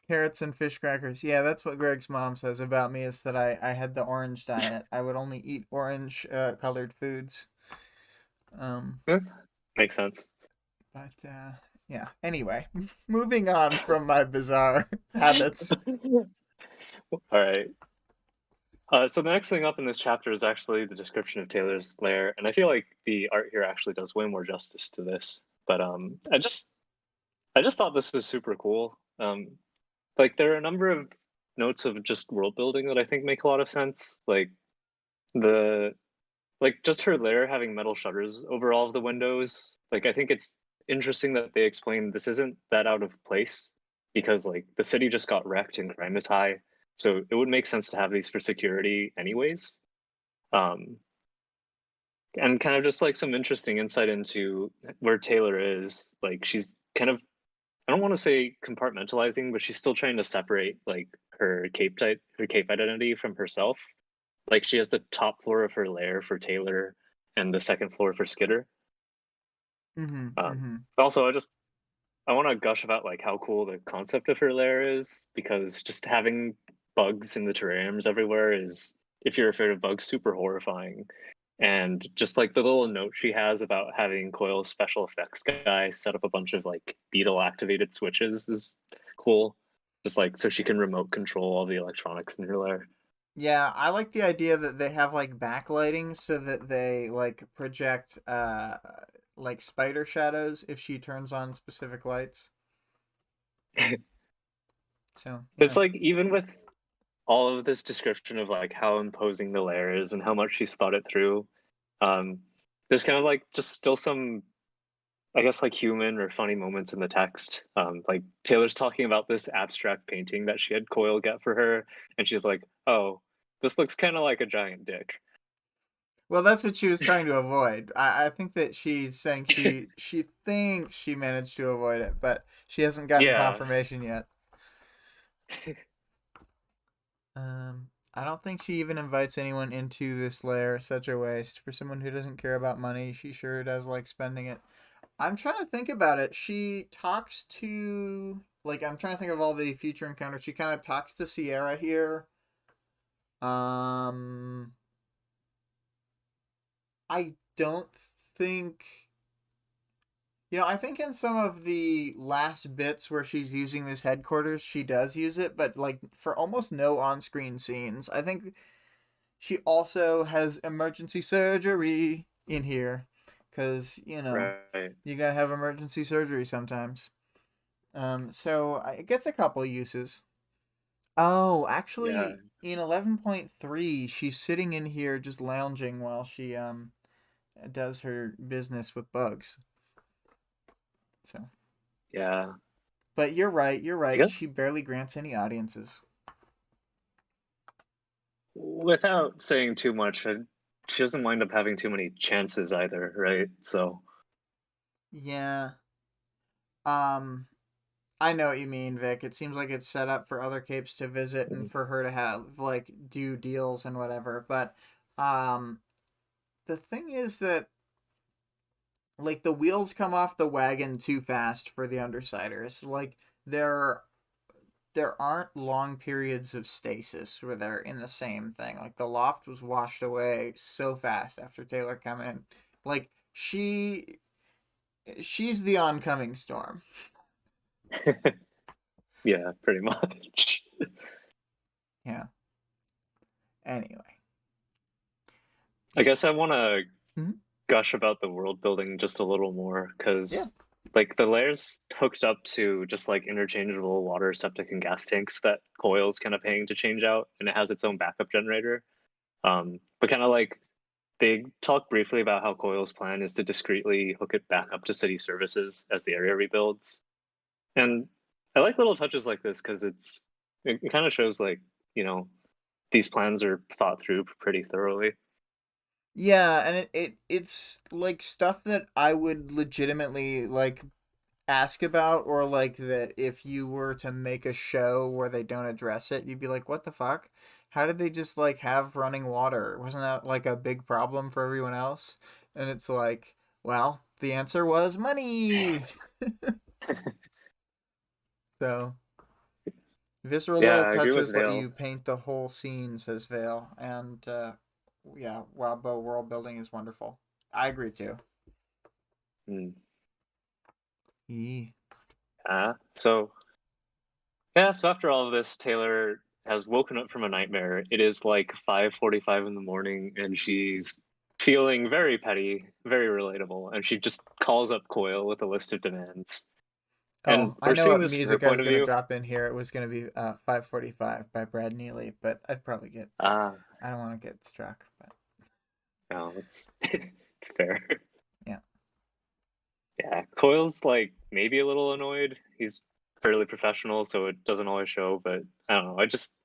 Speaker 1: carrots and fish crackers. Yeah, that's what Greg's mom says about me, is that I had the orange diet. I would only eat orange colored foods. Um,
Speaker 2: Makes sense.
Speaker 1: but yeah. Anyway, moving on from my bizarre habits.
Speaker 2: All right. So the next thing up in this chapter is actually the description of Taylor's lair, and I feel like the art here actually does way more justice to this. But I just thought this was super cool. Like there are a number of notes of just world building that I think make a lot of sense. The like just her lair having metal shutters over all of the windows. Like I think it's interesting that they explain this isn't that out of place because like the city just got wrecked and crime is high. So it would make sense to have these for security anyways. Um, and kind of just like some interesting insight into where Taylor is. Like she's kind of, I don't want to say compartmentalizing, but she's still trying to separate like her cape identity from herself. Like she has the top floor of her lair for Taylor and the second floor for Skitter.
Speaker 1: Mm-hmm. Mm-hmm.
Speaker 2: Also, I want to gush about like how cool the concept of her lair is because just having bugs in the terrariums everywhere is, if you're afraid of bugs, super horrifying. And just like the little note she has about having Coil's special effects guy set up a bunch of like beetle activated switches is cool. Just like so she can remote control all the electronics in her lair.
Speaker 1: Yeah, I like the idea that they have like backlighting so that they like project like spider shadows if she turns on specific lights. So,
Speaker 2: It's
Speaker 1: yeah.
Speaker 2: like even with all of this description of like how imposing the lair is and how much she's thought it through, um, there's kind of like just still some, I guess, like human or funny moments in the text. Like Taylor's talking about this abstract painting that she had Coil get for her, and she's like, "Oh, this looks kind of like a giant dick."
Speaker 1: Well, that's what she was trying to avoid. I think that she's saying she thinks she managed to avoid it, but she hasn't gotten
Speaker 2: Yeah,
Speaker 1: confirmation yet. I don't think she even invites anyone into this lair. Such a waste. For someone who doesn't care about money, she sure does like spending it. I'm trying to think about it. She talks to, like, I'm trying to think of all the future encounters. She kind of talks to Sierra here. Um, I don't think, I think in some of the last bits where she's using this headquarters, she does use it, but like for almost no on-screen scenes. I think she also has emergency surgery in here because,
Speaker 2: right.
Speaker 1: you gotta have emergency surgery sometimes. So it gets a couple uses. Oh,
Speaker 2: Yeah,
Speaker 1: actually, in 11.3, she's sitting in here just lounging while she does her business with bugs. So
Speaker 2: yeah.
Speaker 1: But you're right. You're
Speaker 2: I
Speaker 1: right.
Speaker 2: guess
Speaker 1: She barely grants any audiences.
Speaker 2: without saying too much, she doesn't wind up having too many chances either, right? So,
Speaker 1: Yeah. Um. I know what you mean, Vic. It seems like it's set up for other capes to visit and for her to have like do deals and whatever. But um the thing is that like the wheels come off the wagon too fast for the Undersiders. Like there there aren't long periods of stasis where they're in the same thing. Like the loft was washed away so fast after Taylor come in. Like she's the oncoming storm.
Speaker 2: yeah, pretty much.
Speaker 1: Yeah. Anyway.
Speaker 2: I guess I want to
Speaker 1: Mhm.
Speaker 2: gush about the world building just a little more
Speaker 1: Yeah.
Speaker 2: because, like, the layer's hooked up to just like interchangeable water, septic, and gas tanks that Coil's kind of paying to change out, and it has its own backup generator. But kind of like they talk briefly about how Coil's plan is to discreetly hook it back up to city services as the area rebuilds. And I like little touches like this because it kind of shows like, you know, these plans are thought through pretty thoroughly.
Speaker 1: Yeah, and it's like stuff that I would legitimately like ask about, or like that if you were to make a show where they don't address it, you'd be like, what the fuck? How did they just like have running water? Wasn't that like a big problem for everyone else? And it's like, well, the answer was money. So visceral
Speaker 2: Yeah,
Speaker 1: little
Speaker 2: I agree with
Speaker 1: touches let
Speaker 2: Vale.
Speaker 1: you paint the whole scene, says Vale, and yeah, Wildbow world building is wonderful. I agree too.
Speaker 2: Mm.
Speaker 1: Yee.
Speaker 2: So yeah, so after all of this, Taylor has woken up from a nightmare. It is like 5:45 in the morning, and she's feeling very petty, very relatable, and she just calls up Coil with a list of demands. And
Speaker 1: Oh, I
Speaker 2: we're
Speaker 1: know
Speaker 2: seeing
Speaker 1: what
Speaker 2: this from her
Speaker 1: music I
Speaker 2: point
Speaker 1: was
Speaker 2: of
Speaker 1: gonna
Speaker 2: view.
Speaker 1: drop in here. It was gonna be 5:45 by Brad Neely, but I'd probably get
Speaker 2: Ah,
Speaker 1: I don't want to get struck, but
Speaker 2: no, that's fair.
Speaker 1: yeah.
Speaker 2: Yeah, Coil's like maybe a little annoyed. He's fairly professional, so it doesn't always show, but I don't know.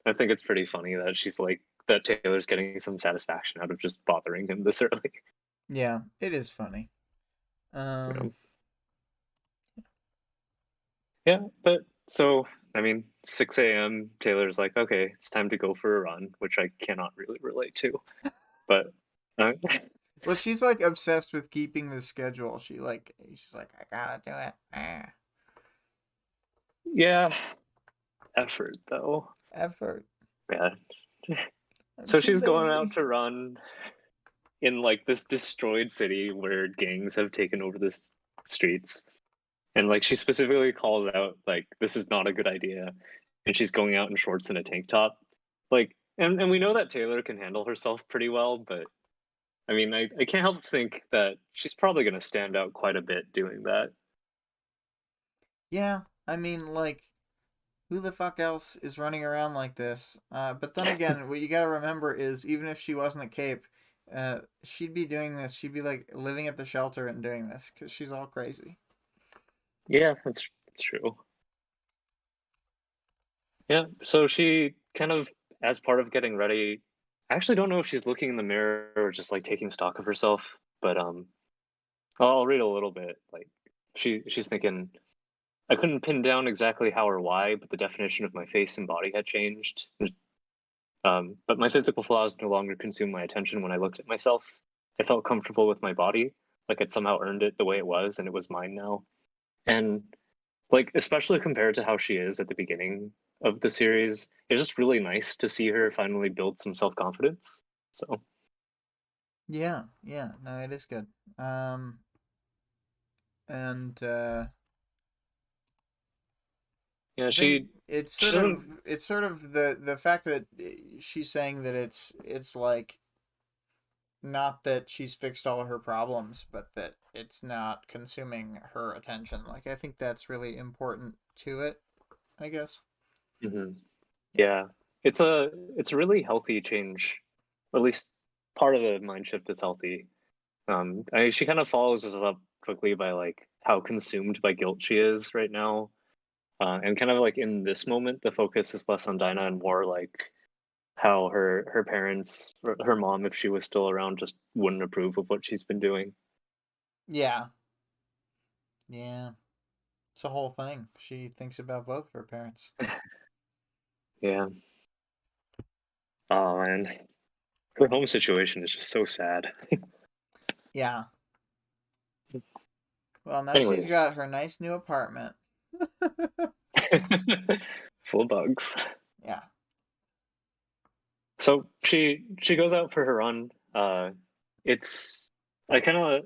Speaker 2: I think it's pretty funny that she's like that Taylor's getting some satisfaction out of just bothering him this early.
Speaker 1: Yeah, it is funny.
Speaker 2: You
Speaker 1: Um
Speaker 2: know? Yeah, but so I mean, 6 a.m. Taylor's like, okay, it's time to go for a run, which I cannot really relate to. But uh,
Speaker 1: well, she's like obsessed with keeping the schedule. She's like I gotta do it.
Speaker 2: yeah, effort though.
Speaker 1: Effort.
Speaker 2: Yeah.
Speaker 1: I'm
Speaker 2: So
Speaker 1: too
Speaker 2: she's going out
Speaker 1: lazy.
Speaker 2: to run in like this destroyed city where gangs have taken over the streets. And like she specifically calls out like this is not a good idea. And she's going out in shorts and a tank top. Like and we know that Taylor can handle herself pretty well, but I mean I can't help to think that she's probably gonna stand out quite a bit doing that.
Speaker 1: Yeah, I mean like who the fuck else is running around like this? But then again, what you gotta remember is even if she wasn't a cape, she'd be doing this. She'd be like living at the shelter and doing this because she's all crazy.
Speaker 2: Yeah, that's true. Yeah. So she kind of as part of getting ready, I actually don't know if she's looking in the mirror or just like taking stock of herself, but I'll read a little bit. Like she's thinking, I couldn't pin down exactly how or why, but the definition of my face and body had changed. But my physical flaws no longer consumed my attention when I looked at myself. I felt comfortable with my body, like I'd somehow earned it the way it was, and it was mine now. And like, especially compared to how she is at the beginning of the series, it's just really nice to see her finally build some self confidence. So,
Speaker 1: Yeah, yeah, no, it is good. And
Speaker 2: yeah,
Speaker 1: I think
Speaker 2: she doesn't.
Speaker 1: it's sort of the fact that she's saying that it's like not that she's fixed all of her problems, but that it's not consuming her attention. Like I think that's really important to it, I guess.
Speaker 2: Mhm.
Speaker 1: Yeah.
Speaker 2: Yeah, it's a really healthy change. At least part of the mind shift is healthy. She kind of follows this up quickly by like how consumed by guilt she is right now. And kind of like in this moment, the focus is less on Dinah and more like how her parents, or her mom, if she was still around, just wouldn't approve of what she's been doing.
Speaker 1: Yeah. Yeah. It's a whole thing. She thinks about both of her parents.
Speaker 2: Yeah. Oh man, her home situation is just so sad.
Speaker 1: Yeah. Well, now she's
Speaker 2: Anyways,
Speaker 1: got her nice new apartment.
Speaker 2: full of bugs.
Speaker 1: Yeah.
Speaker 2: So she goes out for her run. It's I kind of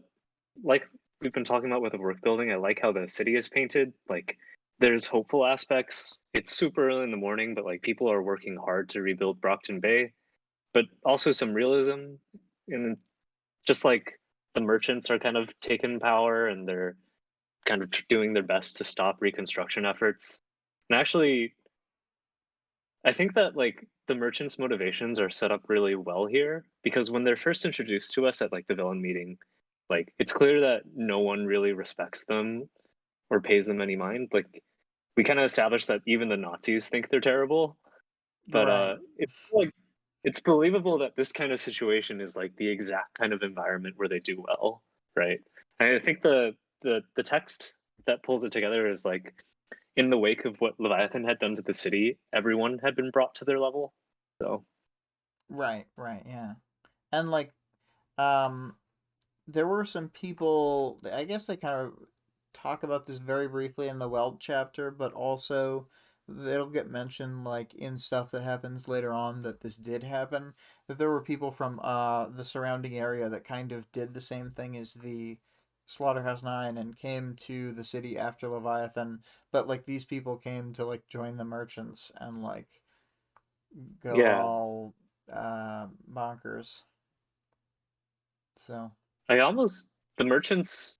Speaker 2: like we've been talking about with the work building. I like how the city is painted. Like there's hopeful aspects. It's super early in the morning, but like people are working hard to rebuild Brockton Bay. But also some realism, and just like the merchants are kind of taking power and they're kind of doing their best to stop reconstruction efforts. And actually, I think that like the merchants' motivations are set up really well here because when they're first introduced to us at like the villain meeting, like it's clear that no one really respects them or pays them any mind. Like we kind of established that even the Nazis think they're terrible, but
Speaker 1: Right.
Speaker 2: it's like it's believable that this kind of situation is like the exact kind of environment where they do well, right? And I think the text that pulls it together is like in the wake of what Leviathan had done to the city, everyone had been brought to their level. So
Speaker 1: Right. Right. Yeah. And like, um, there were some people. I guess they kind of talk about this very briefly in the Weld chapter, but also it'll get mentioned like in stuff that happens later on that this did happen. That there were people from the surrounding area that kind of did the same thing as the Slaughterhouse Nine and came to the city after Leviathan, but like these people came to like join the merchants and like go
Speaker 2: yeah,
Speaker 1: all bonkers. So
Speaker 2: I almost the merchants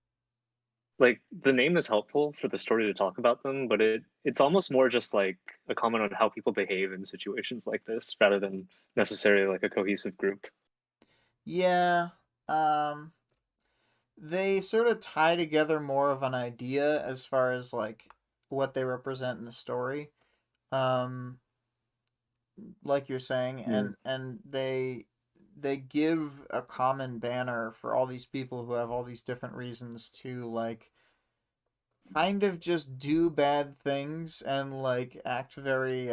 Speaker 2: like the name is helpful for the story to talk about them, but it's almost more just like a comment on how people behave in situations like this rather than necessarily like a cohesive group.
Speaker 1: yeah, um, they sort of tie together more of an idea as far as like what they represent in the story. Um, like you're saying,
Speaker 2: Mm.
Speaker 1: and they give a common banner for all these people who have all these different reasons to like kind of just do bad things and like act very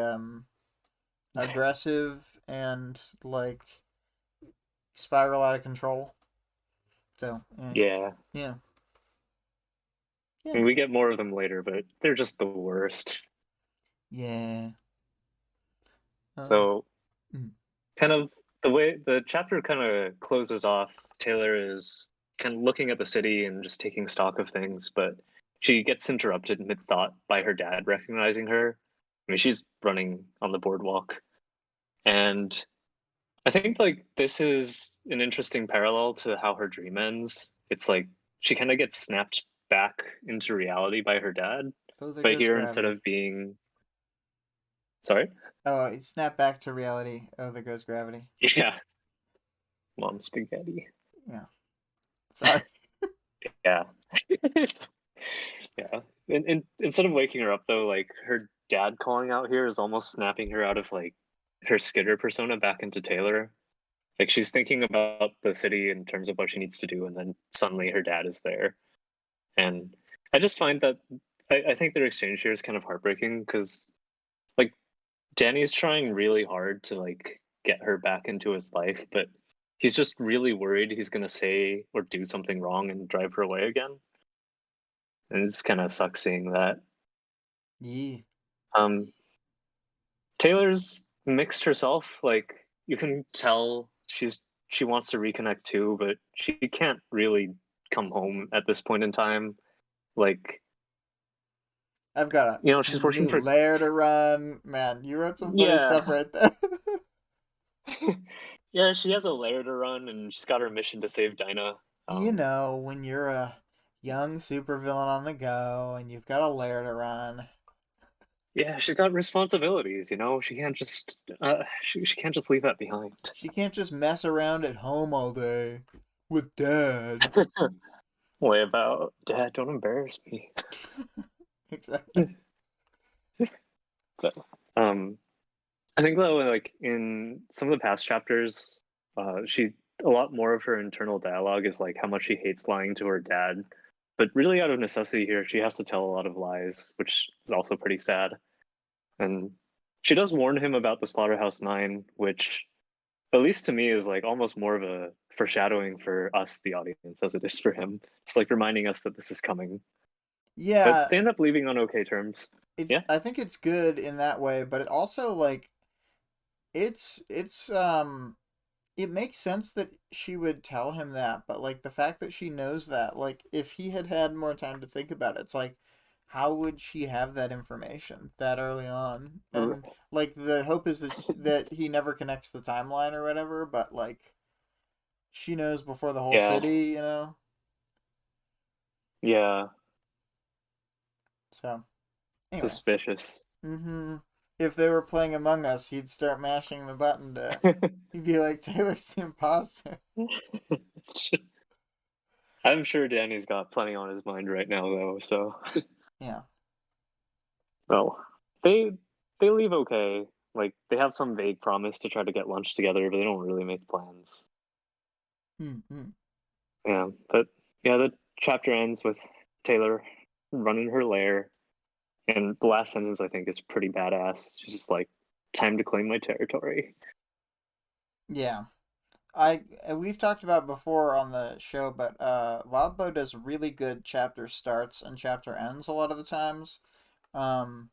Speaker 1: aggressive and like spiral out of control. So,
Speaker 2: Yeah,
Speaker 1: yeah.
Speaker 2: I
Speaker 1: Yeah.
Speaker 2: mean we get more of them later, but they're just the worst.
Speaker 1: Yeah. Um,
Speaker 2: So
Speaker 1: mm,
Speaker 2: kind of the way the chapter kind of closes off, Taylor is kind of looking at the city and just taking stock of things, but she gets interrupted mid thought by her dad recognizing her. I mean, she's running on the boardwalk. And I think like this is an interesting parallel to how her dream ends. It's like she kind of gets snapped back into reality by her dad,
Speaker 1: oh, there
Speaker 2: but
Speaker 1: goes
Speaker 2: here instead
Speaker 1: gravity.
Speaker 2: of being sorry?
Speaker 1: Oh, it snapped back to reality. Oh, there goes gravity.
Speaker 2: Yeah, mom spaghetti.
Speaker 1: Yeah. Sorry.
Speaker 2: Yeah. Yeah. And instead of waking her up though, like her dad calling out here is almost snapping her out of like her Skitter persona back into Taylor. Like she's thinking about the city in terms of what she needs to do, and then suddenly her dad is there. And I just find that I think their exchange here is kind of heartbreaking because like Danny's trying really hard to like get her back into his life, but he's just really worried he's gonna say or do something wrong and drive her away again. And it's kind of sucks seeing that.
Speaker 1: Yeah.
Speaker 2: Um, Taylor's mixed herself. Like you can tell she wants to reconnect too, but she can't really come home at this point in time. Like
Speaker 1: I've got a
Speaker 2: she's working
Speaker 1: new
Speaker 2: for
Speaker 1: lair to run. Man, you wrote some funny stuff
Speaker 2: yeah,
Speaker 1: right there.
Speaker 2: yeah. She has a lair to run, and she's got her mission to save Dinah.
Speaker 1: You know, when you're a young supervillain on the go and you've got a lair to run,
Speaker 2: Yeah, she's got responsibilities. She can't just she can't just leave that behind.
Speaker 1: she can't just mess around at home all day with dad.
Speaker 2: Way about Dad, don't embarrass me.
Speaker 1: Exactly.
Speaker 2: I think though, like in some of the past chapters, she a lot more of her internal dialogue is like how much she hates lying to her dad, but really out of necessity here, she has to tell a lot of lies, which is also pretty sad. And she does warn him about the Slaughterhouse Nine, which at least to me is like almost more of a foreshadowing for us, the audience, as it is for him. It's like reminding us that this is coming. But
Speaker 1: Yeah,
Speaker 2: they end up leaving on okay terms. Yeah.
Speaker 1: I think it's good in that way, but it also like it's it makes sense that she would tell him that, but like the fact that she knows that, like if he had had more time to think about it, it's like how would she have that information that early on? And like the hope is that that he never connects the timeline or whatever, but like she knows before the whole
Speaker 2: Yeah.
Speaker 1: city, you know.
Speaker 2: Yeah.
Speaker 1: So anyway,
Speaker 2: Suspicious.
Speaker 1: if they were playing Among Us, he'd start mashing the button to. He'd be like, Taylor's the imposter.
Speaker 2: I'm sure Danny's got plenty on his mind right now, though. So,
Speaker 1: Yeah.
Speaker 2: well, they they leave okay. Like they have some vague promise to try to get lunch together, but they don't really make plans.
Speaker 1: Mm-hmm.
Speaker 2: Yeah, but yeah, the chapter ends with Taylor running her lair, and the last sentence I think is pretty badass. She's just like, "Time to claim my territory."
Speaker 1: Yeah. We've talked about before on the show, but Wildbow does really good chapter starts and chapter ends a lot of the times. Um,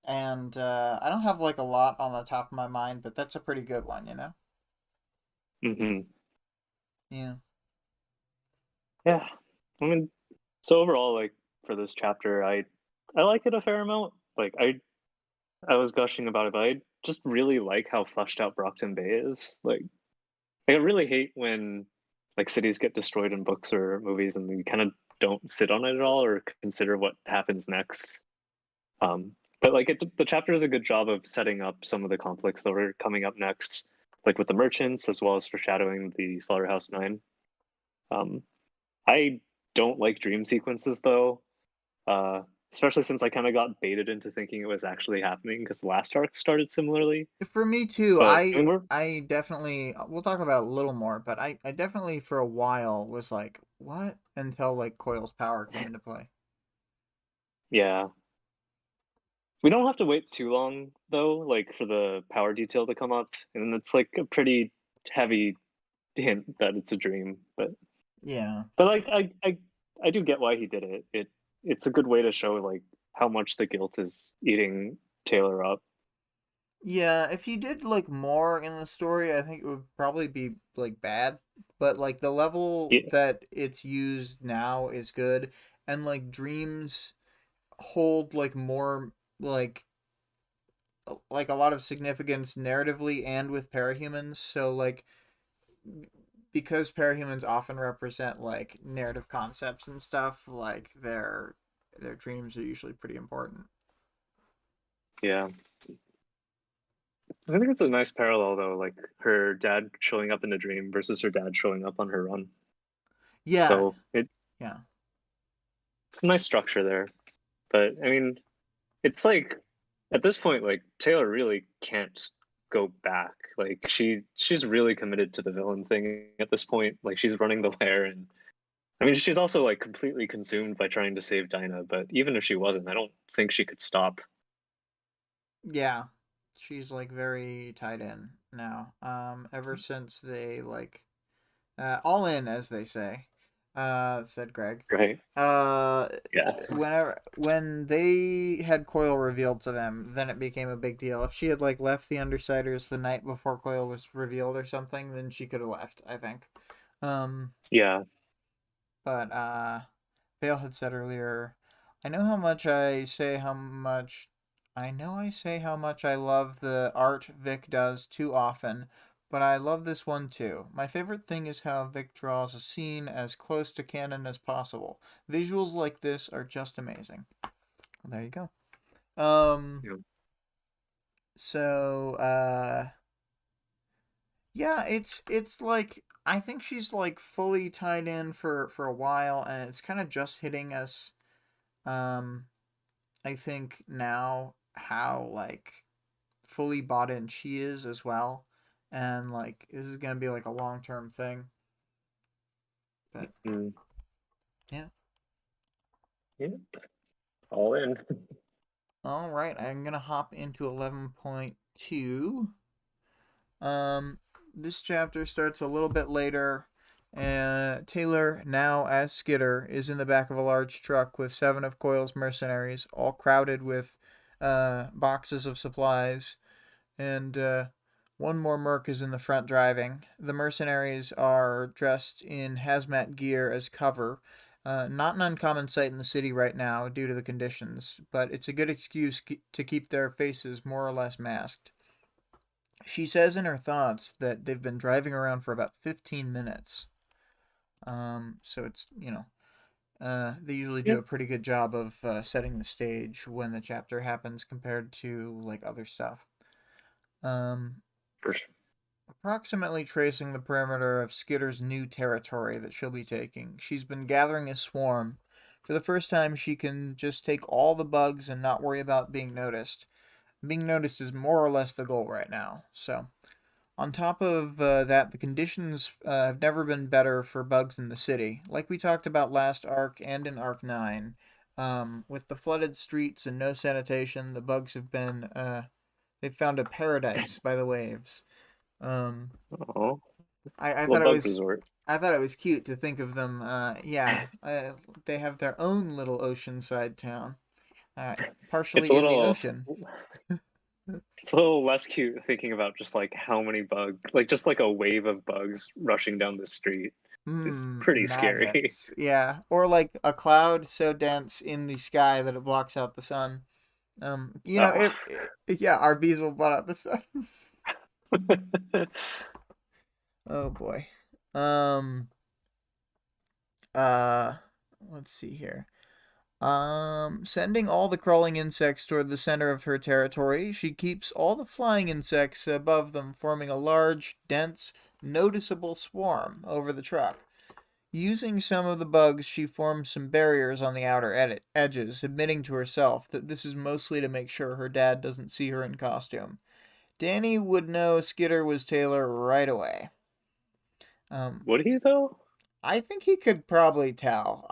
Speaker 1: and I don't have like a lot on the top of my mind, but that's a pretty good one, you know?
Speaker 2: Hmm.
Speaker 1: Yeah.
Speaker 2: Yeah, I mean, so overall, like for this chapter, I like it a fair amount. Like I was gushing about it, but I just really like how fleshed out Brockton Bay is. Like I really hate when like cities get destroyed in books or movies, and you kind of don't sit on it at all or consider what happens next. But like the chapter does a good job of setting up some of the conflicts that are coming up next, like with the merchants, as well as foreshadowing the Slaughterhouse Nine. Um, I don't like dream sequences though, uh, especially since I kind of got baited into thinking it was actually happening because the last arc started similarly.
Speaker 1: For me too,
Speaker 2: But I mean, we're
Speaker 1: I definitely we'll talk about it a little more, but I definitely for a while was like, what? Until like Coil's power came into play.
Speaker 2: yeah, we don't have to wait too long though, like for the power detail to come up, and it's like a pretty heavy hint that it's a dream.
Speaker 1: Yeah.
Speaker 2: But like I do get why he did it. It's a good way to show like how much the guilt is eating Taylor up.
Speaker 1: Yeah, if he did like more in the story, I think it would probably be like bad. But like the level
Speaker 2: Yeah,
Speaker 1: that it's used now is good, and like dreams hold like more like a lot of significance narratively and with parahumans. So like because parahumans often represent like narrative concepts and stuff, like their dreams are usually pretty important.
Speaker 2: yeah. I think it's a nice parallel though, like her dad showing up in the dream versus her dad showing up on her run.
Speaker 1: Yeah,
Speaker 2: So it's
Speaker 1: yeah.
Speaker 2: a nice structure there. But I mean, it's like at this point, like Taylor really can't go back. Like she's really committed to the villain thing at this point. Like she's running the lair, and I mean she's also like completely consumed by trying to save Dinah. But even if she wasn't, I don't think she could stop.
Speaker 1: Yeah, she's like very tied in now. Ever since they like all in, as they say, said Greg.
Speaker 2: Right?
Speaker 1: Uh,
Speaker 2: Yeah.
Speaker 1: when they had Coil revealed to them, then it became a big deal. If she had like left the Undersiders the night before Coil was revealed or something, then she could have left, I think. Um,
Speaker 2: Yeah.
Speaker 1: but Vale had said earlier, I know how much I say how much I know I say how much I love the art Vic does too often, but I love this one too. My favorite thing is how Vic draws a scene as close to canon as possible. Visuals like this are just amazing. Well, there you go. Um
Speaker 2: Yeah.
Speaker 1: so yeah, it's like I think she's like fully tied in for a while, and it's kind of just hitting us. Um I think now how like fully bought in she is as well, and like this is gonna be like a long term thing. But
Speaker 2: Mm.
Speaker 1: yeah.
Speaker 2: Yeah, all in.
Speaker 1: All right, I'm gonna hop into 11.2. Um, this chapter starts a little bit later. Taylor, now as Skitter, is in the back of a large truck with 7 of Coil's mercenaries, all crowded with boxes of supplies, and one more merc is in the front driving. The mercenaries are dressed in hazmat gear as cover. Not an uncommon sight in the city right now due to the conditions, but it's a good excuse to keep their faces more or less masked. She says in her thoughts that they've been driving around for about 15 minutes. So it's, they usually do
Speaker 2: Yeah,
Speaker 1: a pretty good job of setting the stage when the chapter happens compared to like other stuff. Um,
Speaker 2: for sure.
Speaker 1: Approximately tracing the perimeter of Skitter's new territory that she'll be taking. She's been gathering a swarm. For the first time, she can just take all the bugs and not worry about being noticed. Being noticed is more or less the goal right now. So, on top of that, the conditions have never been better for bugs in the city. Like we talked about last arc and in arc 9, with the flooded streets and no sanitation, the bugs have been, they've found a paradise by the waves. Um,
Speaker 2: Oh,
Speaker 1: I
Speaker 2: little
Speaker 1: thought it
Speaker 2: bug
Speaker 1: was
Speaker 2: resort.
Speaker 1: I thought it was cute to think of them. They have their own little oceanside town,
Speaker 2: It's a
Speaker 1: partially in the
Speaker 2: little,
Speaker 1: ocean.
Speaker 2: it's a little less cute thinking about just like how many bugs, like just like a wave of bugs rushing down the street is pretty scary.
Speaker 1: Maggots. Yeah, or like a cloud so dense in the sky that it blocks out the sun.
Speaker 2: Oh,
Speaker 1: Yeah, our bees will blot out the sun. Oh boy. Um. Uh. Let's see here. Sending all the crawling insects toward the center of her territory, she keeps all the flying insects above them, forming a large, dense, noticeable swarm over the truck. Using some of the bugs, she forms some barriers on the outer edges, admitting to herself that this is mostly to make sure her dad doesn't see her in costume. Danny would know Skitter was Taylor right away. Um,
Speaker 2: would he though?
Speaker 1: I think he could probably tell.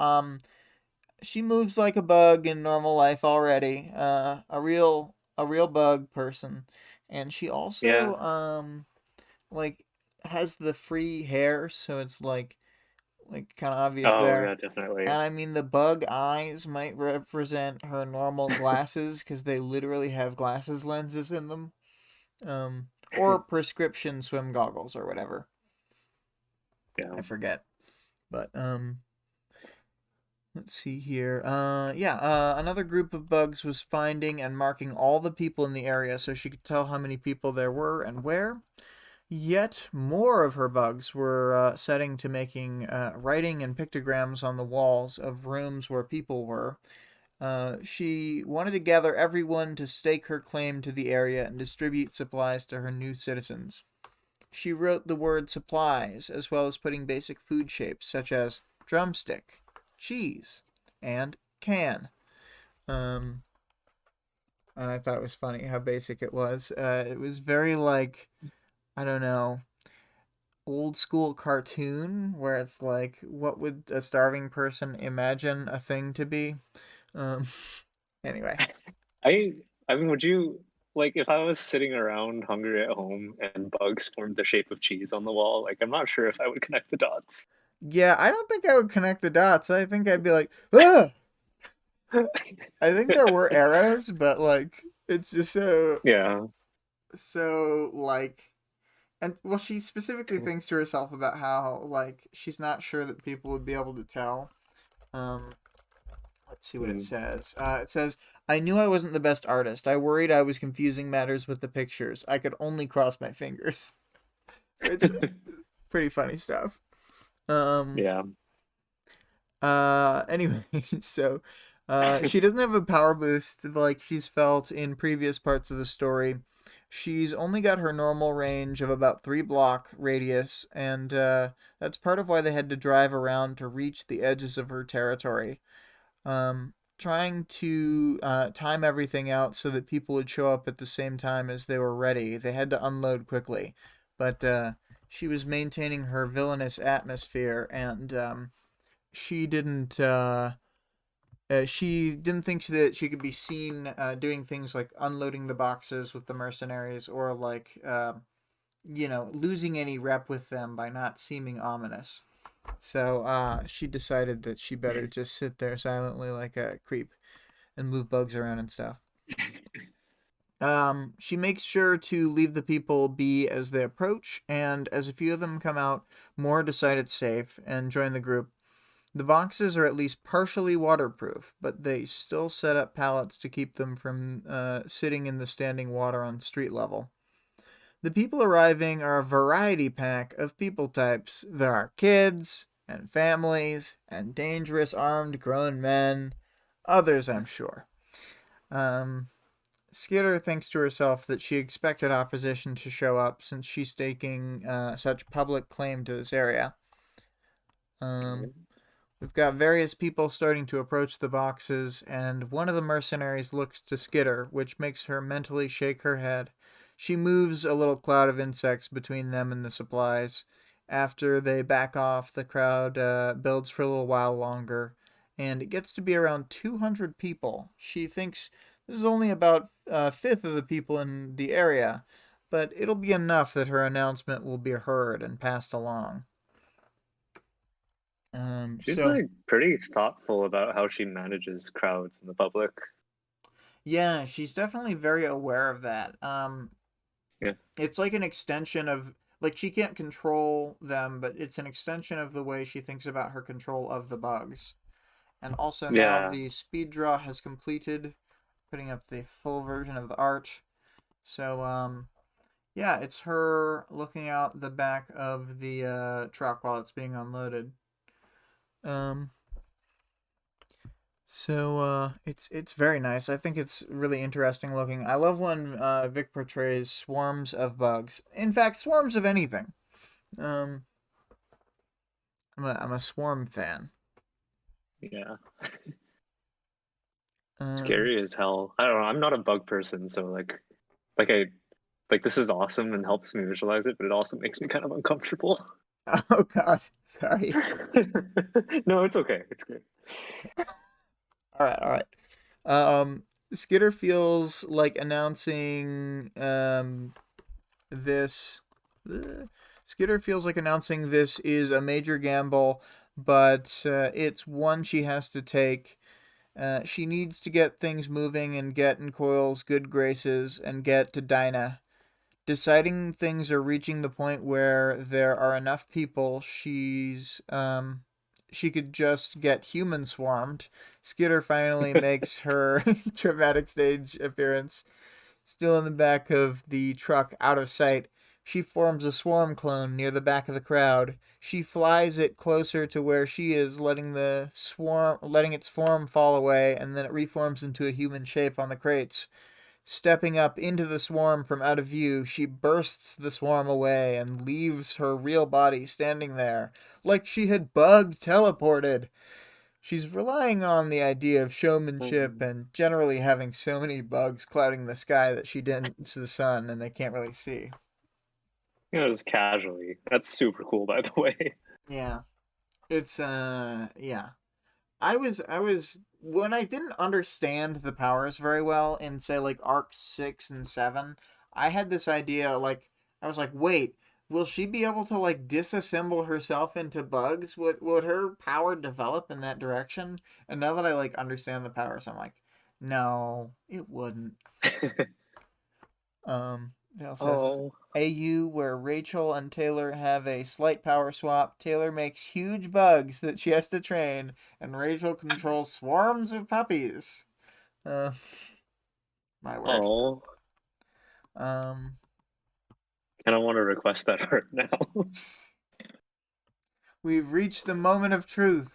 Speaker 1: She moves like a bug in normal life already. A real bug person, and she
Speaker 2: Yeah.
Speaker 1: also like has the free hair, so it's like kind of obvious
Speaker 2: Oh yeah,
Speaker 1: there.
Speaker 2: definitely.
Speaker 1: And I mean, the bug eyes might represent her normal glasses because they literally have glasses lenses in them, or prescription swim goggles or whatever.
Speaker 2: Yeah.
Speaker 1: I forget, but let's see here. Yeah, another group of bugs was finding and marking all the people in the area so she could tell how many people there were and where. Yet more of her bugs were setting to making writing and pictograms on the walls of rooms where people were. She wanted to gather everyone to stake her claim to the area and distribute supplies to her new citizens. She wrote the word supplies, as well as putting basic food shapes such as drumstick, cheese, and can. Um, and I thought it was funny how basic it was. It was very like, I don't know, old school cartoon where it's like, what would a starving person imagine a thing to be? Um, anyway.
Speaker 2: I I mean, would you like if I was sitting around hungry at home and bugs formed the shape of cheese on the wall? Like, I'm not sure if I would connect the dots.
Speaker 1: Yeah, I don't think I would connect the dots. I think I'd be like, ah! I think there were arrows, but like, it's just
Speaker 2: Yeah.
Speaker 1: so like, and well, she specifically thinks to herself about how like she's not sure that people would be able to tell. Um, let's see what it
Speaker 2: Mm.
Speaker 1: says. It says, "I knew I wasn't the best artist. I worried I was confusing matters with the pictures. I could only cross my fingers." Which pretty funny stuff. Um,
Speaker 2: Yeah.
Speaker 1: Anyway, so she doesn't have a power boost like she's felt in previous parts of the story. She's only got her normal range of about 3 block radius, and that's part of why they had to drive around to reach the edges of her territory. trying to time everything out so that people would show up at the same time as they were ready. They had to unload quickly, but she was maintaining her villainous atmosphere, and she didn't. She didn't think that she could be seen doing things like unloading the boxes with the mercenaries, or like losing any rep with them by not seeming ominous. So she decided that she better just sit there silently like a creep and move bugs around and stuff. She makes sure to leave the people be as they approach, and as a few of them come out, more decide it's safe and join the group. The boxes are at least partially waterproof, but they still set up pallets to keep them from sitting in the standing water on street level. The people arriving are a variety pack of people types. There are kids, and families, and dangerous armed grown men. Others, I'm sure. Um, Skitter thinks to herself that she expected opposition to show up since she's staking such public claim to this area. Um, we've got various people starting to approach the boxes, and one of the mercenaries looks to Skitter, which makes her mentally shake her head. She moves a little cloud of insects between them and the supplies. After they back off, the crowd builds for a little while longer, and it gets to be around 200 people. She thinks this is only about a fifth of the people in the area, but it'll be enough that her announcement will be heard and passed along.
Speaker 2: She's
Speaker 1: So
Speaker 2: like pretty thoughtful about how she manages crowds in the public.
Speaker 1: yeah, she's definitely very aware of that.
Speaker 2: Yeah.
Speaker 1: It's like an extension of, like, she can't control them, but it's an extension of the way she thinks about her control of the bugs. And also now
Speaker 2: Yeah.
Speaker 1: the speed draw has completed, putting up the full version of the art. So yeah, it's her looking out the back of the truck while it's being unloaded. Um it's very nice. I think it's really interesting looking. I love when Vic portrays swarms of bugs. In fact, swarms of anything. Um, I'm a swarm fan.
Speaker 2: Yeah.
Speaker 1: Um,
Speaker 2: Scary as hell. I don't know. I'm not a bug person, so like I like this is awesome and helps me visualize it, but it also makes me kind of uncomfortable.
Speaker 1: oh God, sorry.
Speaker 2: No, it's okay. It's good.
Speaker 1: All right. Um, Skitter feels like announcing this. uh, Skitter feels like announcing this is a major gamble, but it's one she has to take. She needs to get things moving and get in Coil's good graces and get to Dinah. Deciding things are reaching the point where there are enough people, she could just get human swarmed. Skitter finally makes her dramatic stage appearance, still in the back of the truck, out of sight. She forms a swarm clone near the back of the crowd. She flies it closer to where she is, letting its form fall away, and then it reforms into a human shape on the crates. Stepping up into the swarm from out of view, she bursts the swarm away and leaves her real body standing there, like she had bug teleported. She's relying on the idea of showmanship
Speaker 2: Um,
Speaker 1: and generally having so many bugs clouding the sky that she dents the sun and they can't really see.
Speaker 2: just casually. That's super cool, by the way.
Speaker 1: Yeah. It's yeah. I was when I didn't understand the powers very well in, say, like Arc 6 and 7, I had this idea, like, I was like, wait, will she be able to like disassemble herself into bugs? Would her power develop in that direction? And now that I like understand the powers, I'm like, no, it wouldn't. It also says
Speaker 2: Oh,
Speaker 1: AU where Rachel and Taylor have a slight power swap. Taylor makes huge bugs that she has to train, and Rachel controls swarms of puppies. Uh, my word.
Speaker 2: oh.
Speaker 1: Um,
Speaker 2: Kind of want to request that art now.
Speaker 1: we've reached the moment of truth.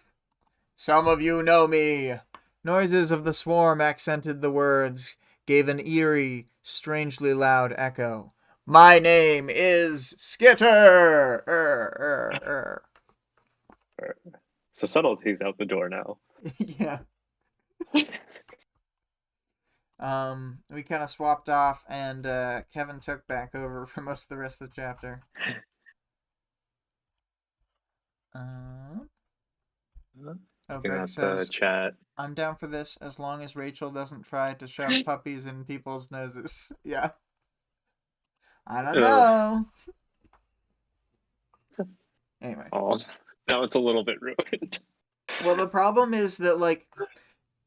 Speaker 1: Some of you know me. Noises of the swarm accented the words, gave an eerie, strangely loud echo. My name is Skitter.
Speaker 2: So subtlety's out the door now.
Speaker 1: Yeah. We kind of swapped off, and Kevin took back over for most of the rest of the chapter. Uh, oh,
Speaker 2: Looking
Speaker 1: Greg
Speaker 2: at the
Speaker 1: says,
Speaker 2: chat.
Speaker 1: I'm down for this as long as Rachel doesn't try to shove puppies in people's noses. Yeah. I don't
Speaker 2: Ugh.
Speaker 1: know. Anyway.
Speaker 2: Oh, now it's a little bit ruined.
Speaker 1: Well, the problem is that, like,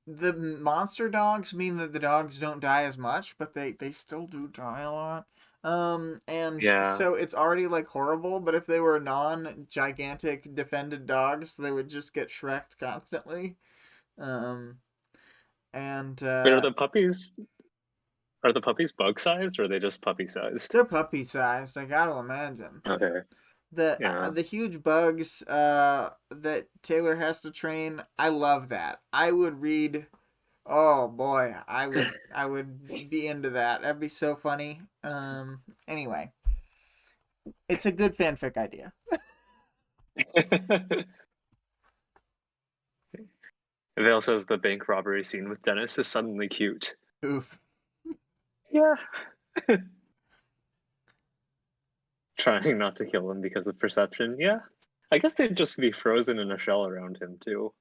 Speaker 1: the monster dogs mean that the dogs don't die as much, but they still do die a lot. And
Speaker 2: Yeah.
Speaker 1: so it's already like horrible, but if they were non-gigantic defended dogs, they would just get shreked constantly. Um, and
Speaker 2: Wait, are the puppies bug sized or are they just puppy sized?
Speaker 1: they're puppy sized. I gotta imagine
Speaker 2: Okay. Yeah.
Speaker 1: the huge bugs that Taylor has to train. I love that. I would read. Oh boy, I would be into that. That'd be so funny. Anyway, it's a good fanfic idea.
Speaker 2: Vale says the bank robbery scene with Dennis is suddenly cute.
Speaker 1: Oof.
Speaker 2: Yeah. Trying not to kill him because of perception. Yeah. I guess they'd just be frozen in a shell around him too.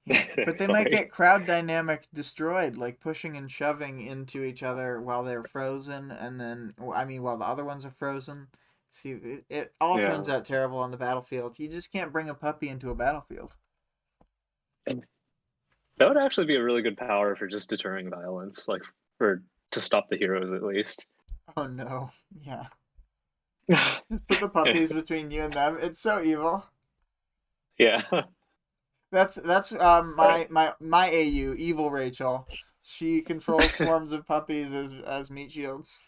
Speaker 1: Yeah, but they might
Speaker 2: Sorry.
Speaker 1: get crowd dynamic destroyed, like pushing and shoving into each other while they're frozen, and then I mean while the other ones are frozen. See, it all turns
Speaker 2: Yeah.
Speaker 1: out terrible on the battlefield. You just can't bring a puppy into a battlefield.
Speaker 2: That would actually be a really good power for just deterring violence, like for to stop the heroes at least.
Speaker 1: Oh no, yeah. Just put the puppies between you and them. It's so evil.
Speaker 2: Yeah.
Speaker 1: That's
Speaker 2: All right.
Speaker 1: my AU evil Rachel. She controls swarms of puppies as meat shields.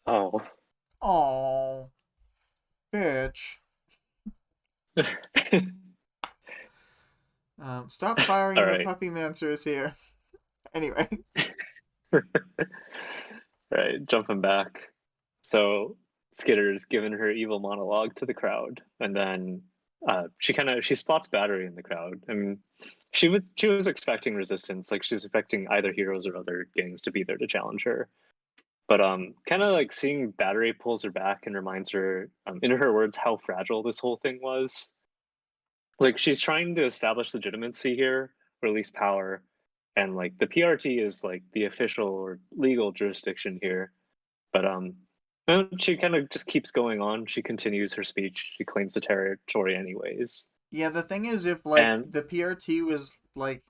Speaker 2: Oh.
Speaker 1: Oh, bitch. Stop
Speaker 2: All
Speaker 1: firing. The
Speaker 2: right.
Speaker 1: puppy mancer is here. Anyway,
Speaker 2: All right. Jumping back. So Skitter's given her evil monologue to the crowd, and then she spots Battery in the crowd. I mean, she was expecting resistance, like she's expecting either heroes or other gangs to be there to challenge her. But kind of like seeing Battery pulls her back and reminds her, in her words, how fragile this whole thing was. Like she's trying to establish legitimacy here, or at least power, and like the PRT is like the official or legal jurisdiction here. But no, she kind of just keeps going on. She continues her speech. She claims the territory anyways.
Speaker 1: yeah. The thing is, if like
Speaker 2: And
Speaker 1: the PRT was like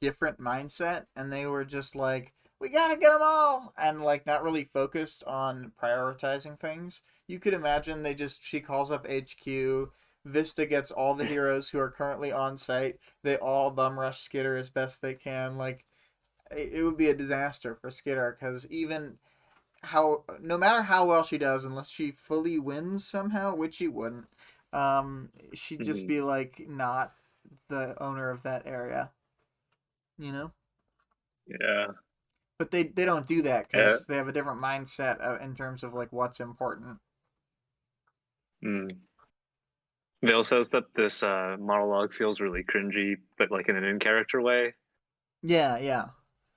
Speaker 1: different mindset, and they were just like, we gotta get them all, and like not really focused on prioritizing things, you could imagine she calls up HQ. Vista gets all the heroes who are currently on site. They all bum rush Skitter as best they can. Like it would be a disaster for Skitter because even how no matter how well she does, unless she fully wins somehow, which she wouldn't, she'd just
Speaker 2: mhm,
Speaker 1: be like not the owner of that area, you know.
Speaker 2: yeah,
Speaker 1: But they don't do that
Speaker 2: yeah,
Speaker 1: because they have a different mindset in terms of like what's important.
Speaker 2: mm. Vale says that this monologue feels really cringy, but like in an in-character way.
Speaker 1: Yeah, yeah.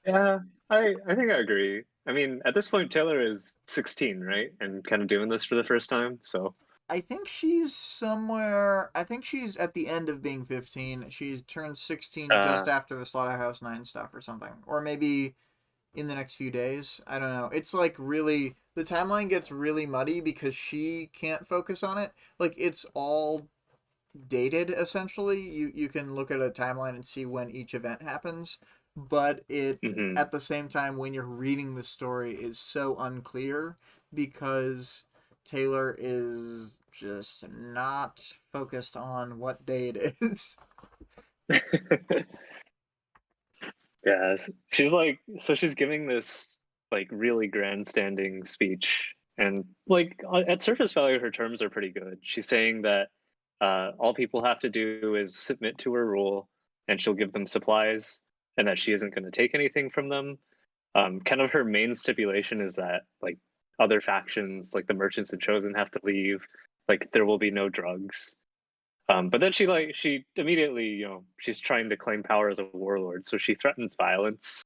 Speaker 2: Yeah, I think I agree. I mean, at this point, Taylor is 16, right, and kind of doing this for the first time. So,
Speaker 1: I think she's somewhere. I think she's at the end of being 15. She turned 16 just
Speaker 2: uh,
Speaker 1: after the Slaughterhouse 9 stuff or something, or maybe in the next few days. I don't know. It's like really the timeline gets really muddy because she can't focus on it. Like it's all dated essentially. You can look at a timeline and see when each event happens, but it
Speaker 2: mhm.
Speaker 1: at the same time when you're reading the story is so unclear because Taylor is just not focused on what day it is.
Speaker 2: Yes, she's like, so she's giving this like really grandstanding speech, and like at surface value, her terms are pretty good. She's saying that all people have to do is submit to her rule, and she'll give them supplies, and that she isn't going to take anything from them. Kind of her main stipulation is that like other factions, like the merchants and chosen, have to leave. Like there will be no drugs. But then she immediately, she's trying to claim power as a warlord, so she threatens violence.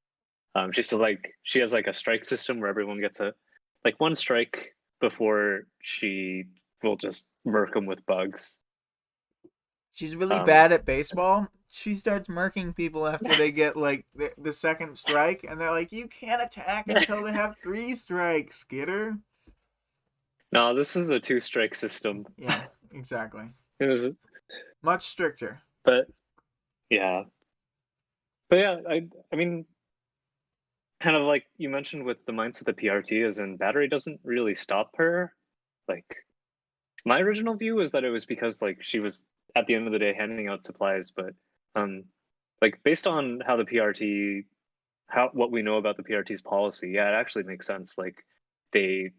Speaker 2: She has like a strike system where everyone gets a like one strike before she will just murk them with bugs.
Speaker 1: She's really
Speaker 2: Um,
Speaker 1: bad at baseball. She starts murking people after they get like the second strike, and they're like, "You can't attack until they have three strikes, get her?"
Speaker 2: no, this is a two strike system.
Speaker 1: Yeah, exactly.
Speaker 2: It is-
Speaker 1: Much stricter.
Speaker 2: but yeah, but yeah, I mean, kind of like you mentioned with the mindset the PRT is in, battery doesn't really stop her. Like my original view is that it was because like she was at the end of the day handing out supplies, but um, like based on how the PRT, how what we know about the PRT's policy, yeah, it actually makes sense. Like they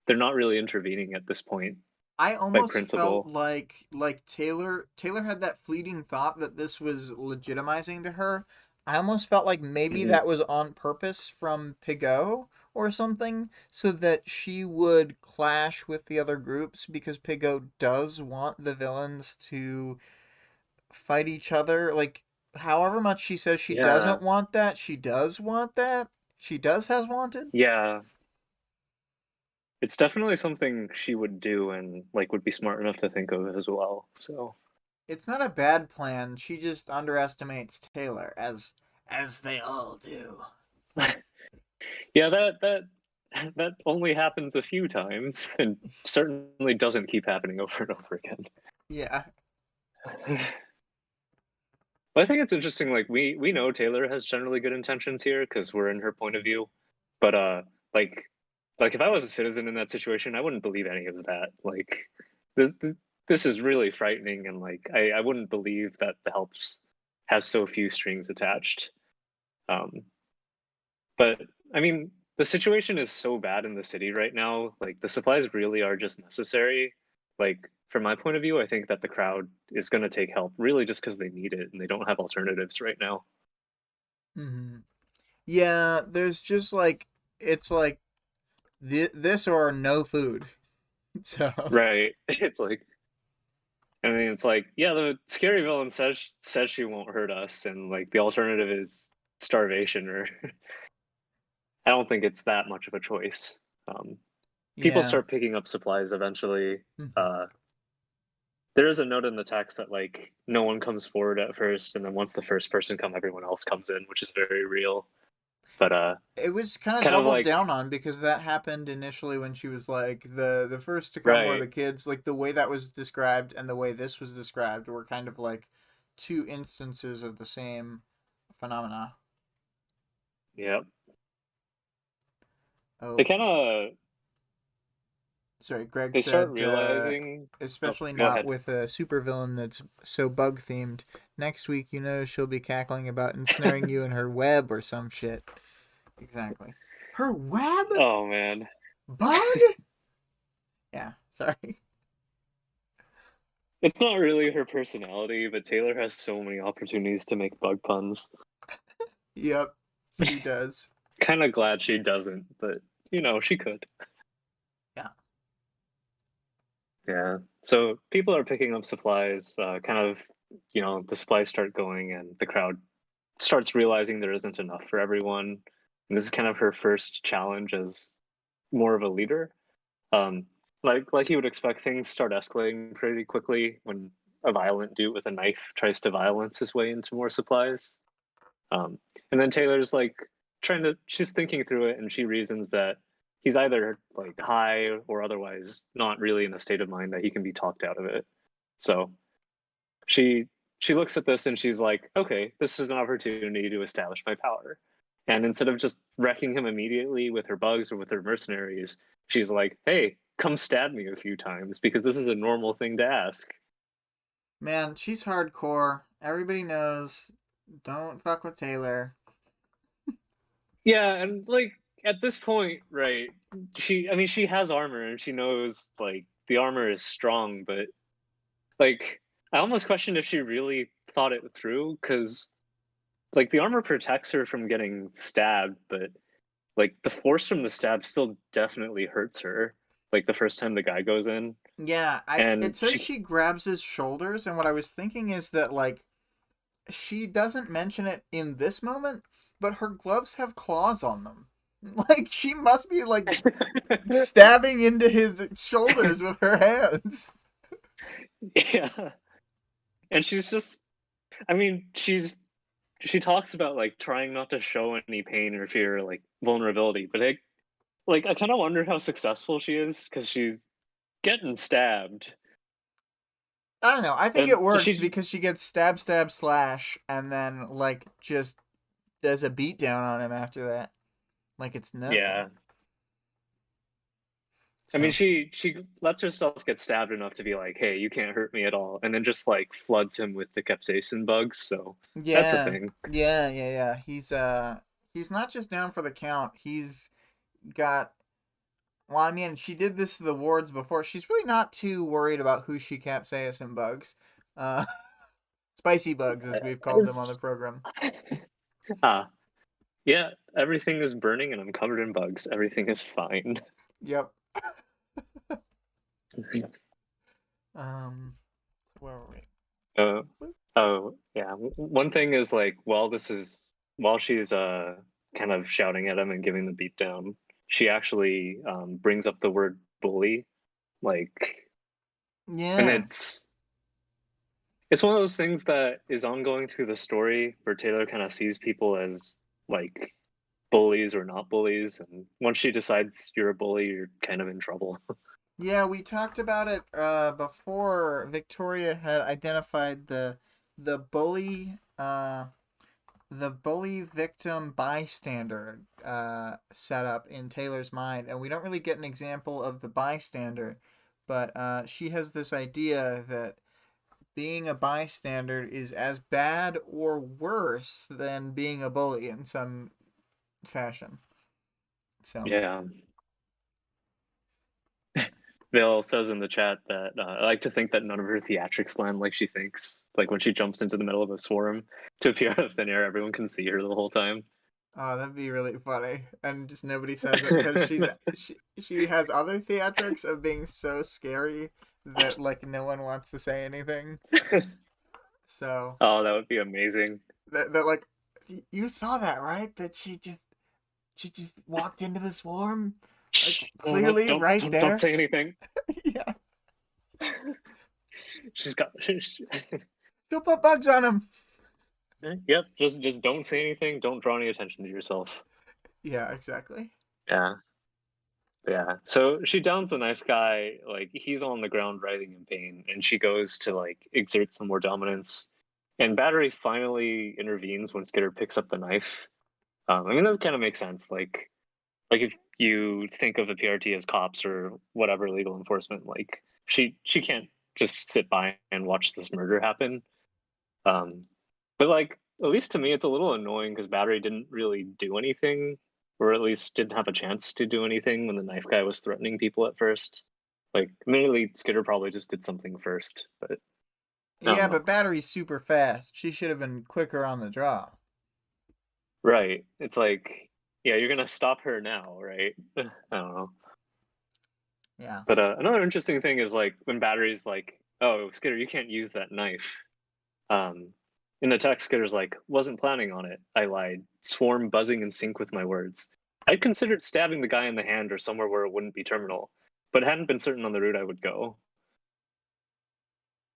Speaker 2: they're not really intervening at this point
Speaker 1: I
Speaker 2: by
Speaker 1: almost felt
Speaker 2: principle.
Speaker 1: like Taylor had that fleeting thought that this was legitimizing to her. I almost felt like maybe
Speaker 2: Hmm.
Speaker 1: that was on purpose from Pigot or something, so that she would clash with the other groups because Pigot does want the villains to fight each other. Like, however much she says she
Speaker 2: Yeah,
Speaker 1: doesn't want that, she does want that. She does has wanted.
Speaker 2: yeah, it's definitely something she would do and like would be smart enough to think of as well. So
Speaker 1: It's not a bad plan. She just underestimates Taylor, as they all do.
Speaker 2: yeah, that only happens a few times and certainly doesn't keep happening over and over again.
Speaker 1: Yeah.
Speaker 2: I think it's interesting. Like we know Taylor has generally good intentions here because we're in her point of view, but like like if I was a citizen in that situation, I wouldn't believe any of that. Like this this is really frightening, and like I wouldn't believe that the helps has so few strings attached. Um, but I mean, the situation is so bad in the city right now. Like the supplies really are just necessary. Like from my point of view, I think that the crowd is going to take help really just because they need it and they don't have alternatives right now.
Speaker 1: Hmm. Yeah, there's just like it's like this or no food. So,
Speaker 2: Right. It's like I mean it's like, yeah, the scary villain says she won't hurt us and like the alternative is starvation or I don't think it's that much of a choice. Um, People
Speaker 1: yeah.
Speaker 2: start picking up supplies eventually.
Speaker 1: Mhm.
Speaker 2: Uh, there is a note in the text that like no one comes forward at first, and then once the first person come, everyone else comes in, which is very real. But
Speaker 1: It was kind of
Speaker 2: kind of
Speaker 1: doubled
Speaker 2: like
Speaker 1: down on because that happened initially when she was like the first to come were
Speaker 2: right,
Speaker 1: the kids. Like the way that was described and the way this was described were kind of like two instances of the same phenomena.
Speaker 2: yeah. They
Speaker 1: Oh,
Speaker 2: kind of
Speaker 1: sorry, Greg
Speaker 2: they start
Speaker 1: said,
Speaker 2: realizing. Oh,
Speaker 1: especially
Speaker 2: go
Speaker 1: not
Speaker 2: ahead.
Speaker 1: with a supervillain that's so bug themed. Next week, you know, she'll be cackling about ensnaring you in her web or some shit. Exactly. Her web?
Speaker 2: Oh man,
Speaker 1: Bug? Yeah, sorry.
Speaker 2: it's not really her personality, but Taylor has so many opportunities to make bug puns.
Speaker 1: Yep, she does.
Speaker 2: Kind of glad she doesn't, but she could.
Speaker 1: Yeah.
Speaker 2: Yeah. So people are picking up supplies. Kind of, the supplies start going, and the crowd starts realizing there isn't enough for everyone. And this is kind of her first challenge as more of a leader. Um, like you would expect, things start escalating pretty quickly when a violent dude with a knife tries to violence his way into more supplies. Um, and then Taylor's like she's thinking through it, and she reasons that he's either like high or otherwise not really in a state of mind that he can be talked out of it. So she she looks at this and she's like, okay, this is an opportunity to establish my power. And instead of just wrecking him immediately with her bugs or with her mercenaries, she's like, hey, come stab me a few times because this is a normal thing to ask.
Speaker 1: Man, she's hardcore. Everybody knows. Don't fuck with Taylor.
Speaker 2: Yeah, and like at this point, right, I mean she has armor and she knows like the armor is strong, but like I almost question if she really thought it through because like the armor protects her from getting stabbed, but like the force from the stab still definitely hurts her like the first time the guy goes in.
Speaker 1: Yeah, it
Speaker 2: And
Speaker 1: says she grabs his shoulders, and what I was thinking is that like she doesn't mention it in this moment, but her gloves have claws on them. Like she must be like stabbing into his shoulders with her hands.
Speaker 2: yeah, and she's just, I mean, she talks about like trying not to show any pain or fear, or, like vulnerability, but I kind of wonder how successful she is because she's getting stabbed,
Speaker 1: I don't know. I think
Speaker 2: and
Speaker 1: it works
Speaker 2: she,
Speaker 1: because she gets stab, stab, slash, and then like just does a beat down on him after that, like it's nothing.
Speaker 2: yeah. I mean,
Speaker 1: So
Speaker 2: she lets herself get stabbed enough to be like, "Hey, you can't hurt me at all," and then just like floods him with the capsaicin bugs. So that's a
Speaker 1: yeah,
Speaker 2: thing.
Speaker 1: yeah. He's not just down for the count. He's got. Well, I mean, she did this to the wards before. She's really not too worried about who she capsaicin bugs. Uh, spicy bugs, as we've called them on the
Speaker 2: It's
Speaker 1: program.
Speaker 2: ah, yeah. Everything is burning, and I'm covered in bugs. Everything is fine.
Speaker 1: Yep. Um, where were
Speaker 2: Uh,
Speaker 1: we?
Speaker 2: oh, yeah. One thing is like while she's kind of shouting at him and giving the beat down, she actually brings up the word bully, like, and
Speaker 1: Yeah.
Speaker 2: it's one of those things that is ongoing through the story where Taylor kind of sees people as like bullies or not bullies, and once she decides you're a bully, you're kind of in trouble.
Speaker 1: Yeah, we talked about it before Victoria had identified the bully the bully victim bystander setup in Taylor's mind, and we don't really get an example of the bystander, but she has this idea that being a bystander is as bad or worse than being a bully in some fashion. So,
Speaker 2: Yeah. Vale says in the chat that I like to think that none of her theatrics land like she thinks. Like when she jumps into the middle of a swarm to appear out of thin air, everyone can see her the whole time.
Speaker 1: oh, that'd be really funny, and just nobody says it because she has other theatrics of being so scary that like no one wants to say anything. So
Speaker 2: Oh, that would be amazing.
Speaker 1: that like you saw that right? That she just walked into the swarm, like
Speaker 2: Shh,
Speaker 1: clearly
Speaker 2: don't
Speaker 1: right
Speaker 2: don't
Speaker 1: there.
Speaker 2: say anything.
Speaker 1: Yeah,
Speaker 2: She's got.
Speaker 1: she'll put bugs on him.
Speaker 2: Yep, just don't say anything. Don't draw any attention to yourself.
Speaker 1: Yeah, exactly.
Speaker 2: Yeah, yeah. So she downs the knife guy. Like he's on the ground writhing in pain, and she goes to like exert some more dominance. And Battery finally intervenes when Skitter picks up the knife. I mean that kind of makes sense. Like if you think of the PRT as cops or whatever legal enforcement, like she can't just sit by and watch this murder happen. Um, but like at least to me, it's a little annoying because Battery didn't really do anything, or at least didn't have a chance to do anything when the knife guy was threatening people at first. Like, admittedly, Skitter probably just did something first, but I don't
Speaker 1: Yeah,
Speaker 2: know.
Speaker 1: but battery's super fast. She should have been quicker on the draw.
Speaker 2: Right? It's like, yeah, you're gonna stop her now, right? I don't know.
Speaker 1: Yeah.
Speaker 2: But another interesting thing is like when Battery's like, "Oh, Skitter, you can't use that knife." Um, in the text, Skitter's like, "Wasn't planning on it. I lied. Swarm buzzing in sync with my words. I'd considered stabbing the guy in the hand or somewhere where it wouldn't be terminal, but hadn't been certain on the route I would go."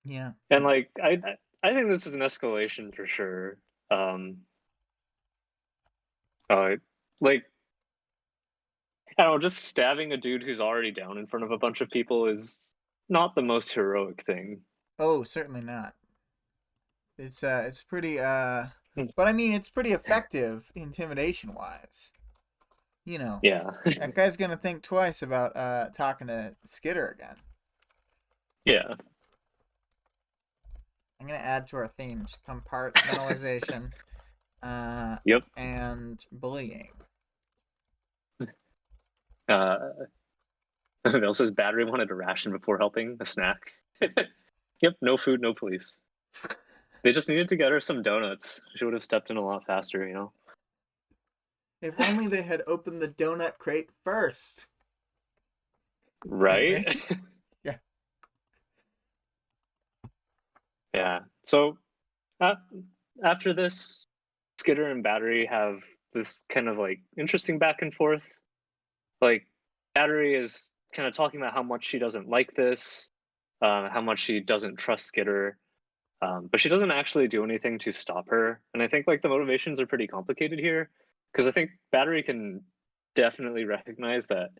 Speaker 1: Yeah.
Speaker 2: And like, I think this is an escalation for sure. Um, uh, like I don't know, just stabbing a dude who's already down in front of a bunch of people is not the most heroic thing.
Speaker 1: Oh, certainly not. It's pretty but I mean it's pretty effective intimidation wise. You know,
Speaker 2: Yeah,
Speaker 1: that guy's gonna think twice about talking to Skitter again.
Speaker 2: yeah.
Speaker 1: I'm gonna add to our themes compartmentalization,
Speaker 2: Yep.
Speaker 1: and bullying.
Speaker 2: Uh, Bill says Battery wanted a ration before helping, a snack. Yep, no food, no police. They just needed to get her some donuts. She would have stepped in a lot faster, you know?
Speaker 1: If only they had opened the donut crate first.
Speaker 2: Right?
Speaker 1: Anyway, yeah.
Speaker 2: Yeah. So uh, after this, Skitter and Battery have this kind of like interesting back and forth. Like Battery is kind of talking about how much she doesn't like this, how much she doesn't trust Skitter, but she doesn't actually do anything to stop her. And I think like the motivations are pretty complicated here, because I think Battery can definitely recognize that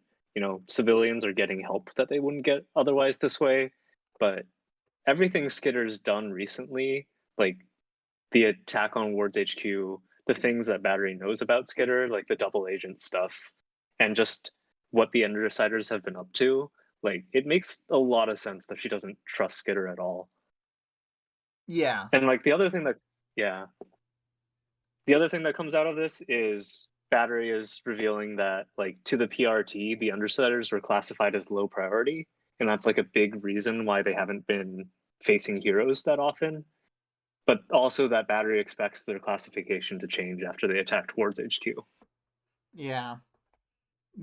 Speaker 2: civilians are getting help that they wouldn't get otherwise this way, but everything Skitter's done recently, like the attack on Ward's HQ, the things that Battery knows about Skitter, like the double agent stuff, and just what the Underdeciders have been up to, like it makes a lot of sense that she doesn't trust Skitter at all.
Speaker 1: Yeah.
Speaker 2: And like yeah, the other thing that comes out of this is Battery is revealing that like to the PRT, the Undersiders were classified as low priority, and that's like a big reason why they haven't been facing heroes that often. But also that Battery expects their classification to change after they attack towards HQ.
Speaker 1: Yeah.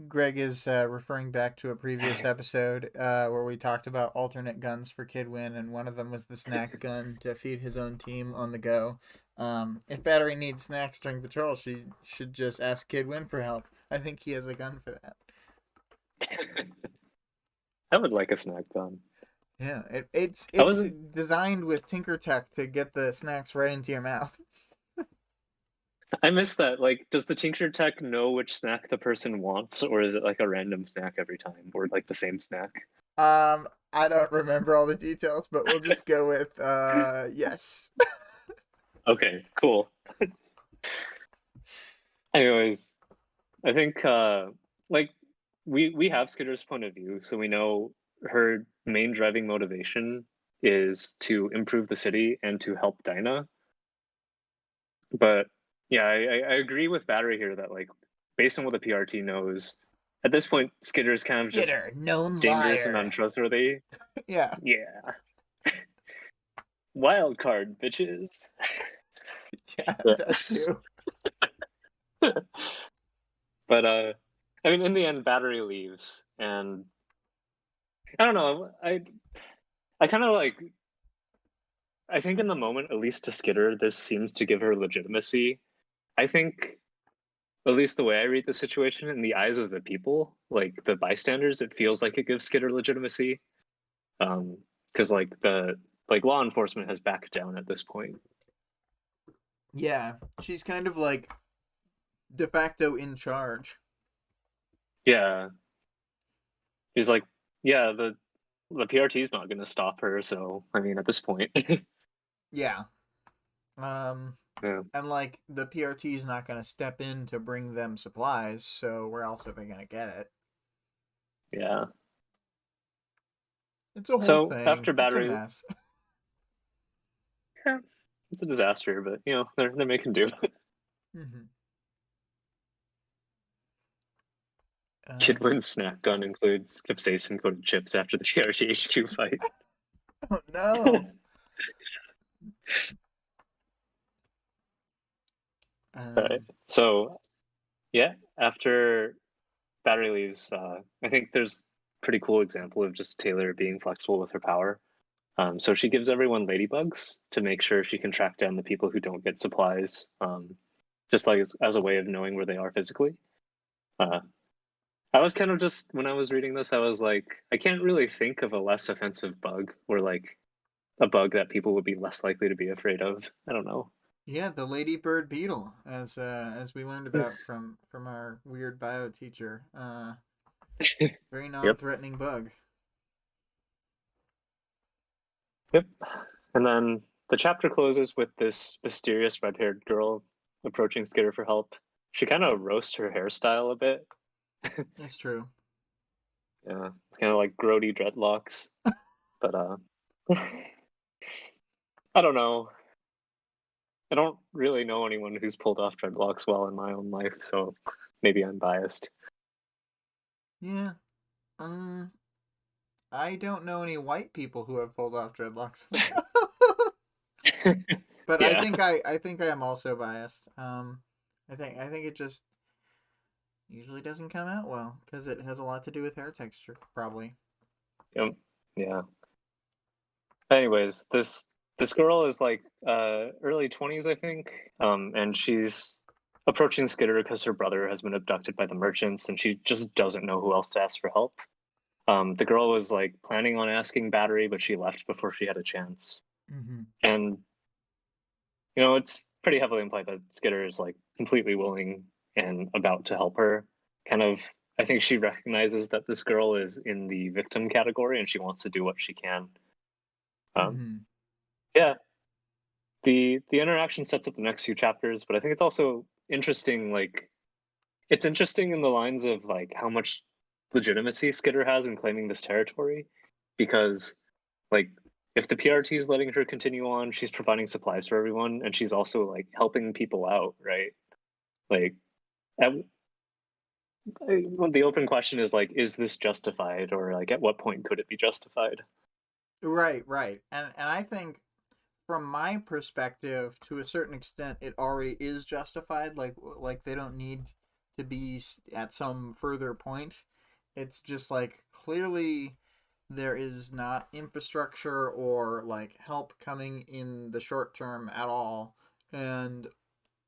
Speaker 1: Greg is referring back to a previous episode where we talked about alternate guns for Kidwin, and one of them was the snack gun to feed his own team on the go. If Battery needs snacks during patrol, she should just ask Kidwin for help. I think he has a gun for that.
Speaker 2: I would like a snack gun.
Speaker 1: Yeah, it's
Speaker 2: I
Speaker 1: it's
Speaker 2: wasn't.
Speaker 1: designed with Tinker Tech to get the snacks right into your mouth.
Speaker 2: I missed that. Like, does the Tincture Tech know which snack the person wants, or is it like a random snack every time, or like the same snack?
Speaker 1: I don't remember all the details, but we'll just go with yes.
Speaker 2: Okay, cool. Anyways, I think like we have Skitter's point of view, so we know her main driving motivation is to improve the city and to help Dinah. But yeah, I agree with Battery here that like based on what the PRT knows, at this point Skitter is kind of just
Speaker 1: Skitter, known
Speaker 2: dangerous and
Speaker 1: liar.
Speaker 2: untrustworthy.
Speaker 1: Yeah,
Speaker 2: Yeah. Wild card, bitches.
Speaker 1: yeah,
Speaker 2: Yeah.
Speaker 1: that too.
Speaker 2: But I mean in the end Battery leaves and I don't know, I kind of like I think in the moment, at least to Skitter, this seems to give her legitimacy. I think at least the way I read the situation in the eyes of the people, like the bystanders, it feels like it gives Skitter legitimacy. Because like law enforcement has backed down at this point.
Speaker 1: Yeah, she's kind of like de facto in charge.
Speaker 2: Yeah, he's like, yeah, the PRT is not going to stop her. So I mean, at this point,
Speaker 1: Yeah. Um,
Speaker 2: yeah,
Speaker 1: and like the PRT is not going to step in to bring them supplies, so where else are they going to get it?
Speaker 2: yeah.
Speaker 1: It's a whole
Speaker 2: So
Speaker 1: thing.
Speaker 2: after
Speaker 1: It's a
Speaker 2: battery,
Speaker 1: mess.
Speaker 2: yeah, it's a disaster, but they're making do.
Speaker 1: Mm-hmm.
Speaker 2: Kidwin's snack gun includes capsaicin coated chips after the PRT HQ fight.
Speaker 1: Oh no.
Speaker 2: Right.
Speaker 1: Um,
Speaker 2: So yeah, after battery leaves, I think there's a pretty cool example of just Taylor being flexible with her power. So she gives everyone ladybugs to make sure she can track down the people who don't get supplies, just like as a way of knowing where they are physically. Uh, I was kind of just when I was reading this, I was like, I can't really think of a less offensive bug or like a bug that people would be less likely to be afraid of. I don't know.
Speaker 1: yeah, the ladybird beetle, as we learned about from our weird bio teacher. Very
Speaker 2: Yep.
Speaker 1: non-threatening bug.
Speaker 2: Yep. And then the chapter closes with this mysterious red haired girl approaching Skitter for help. She kind of roasts her hairstyle a bit.
Speaker 1: It's true.
Speaker 2: Yeah, it's kind of like grody dreadlocks. But I don't know. I don't really know anyone who's pulled off dreadlocks well in my own life, so maybe I'm biased.
Speaker 1: Yeah. Um, I don't know any white people who have pulled off dreadlocks. But I
Speaker 2: Yeah.
Speaker 1: think I think I am also biased. I think it just usually doesn't come out well because it has a lot to do with hair texture, probably.
Speaker 2: Yep. Yeah. Anyways, this this girl is like early 20s, I think, and she's approaching Skitter because her brother has been abducted by the merchants, and she just doesn't know who else to ask for help. The girl was like planning on asking Battery, but she left before she had a chance.
Speaker 1: Mm-hmm.
Speaker 2: And it's pretty heavily implied that Skitter is like completely willing and about to help her. Kind of, I think she recognizes that this girl is in the victim category, and she wants to do what she can. Um,
Speaker 1: Mm-hmm.
Speaker 2: yeah, the interaction sets up the next few chapters, but I think it's also interesting. Like, it's interesting in the lines of like how much legitimacy Skitter has in claiming this territory, because like if the PRT is letting her continue on, she's providing supplies for everyone, and she's also like helping people out, right? Like, at, the open question is like, is this justified, or like at what point could it be justified?
Speaker 1: Right, right. And I think from my perspective, to a certain extent, it already is justified. Like they don't need to be at some further point. It's just like clearly there is not infrastructure or like help coming in the short term at all, and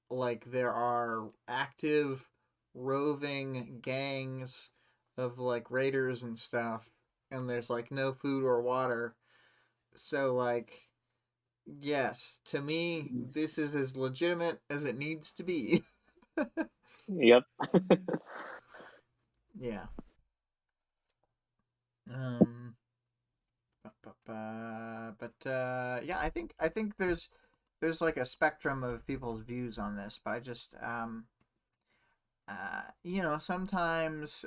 Speaker 1: like there are active roving gangs of like raiders and stuff, and there's like no food or water. So like yes, to me, this is as legitimate as it needs to be.
Speaker 2: Yep.
Speaker 1: Yeah. Um. But yeah, I think there's like a spectrum of people's views on this, but I just sometimes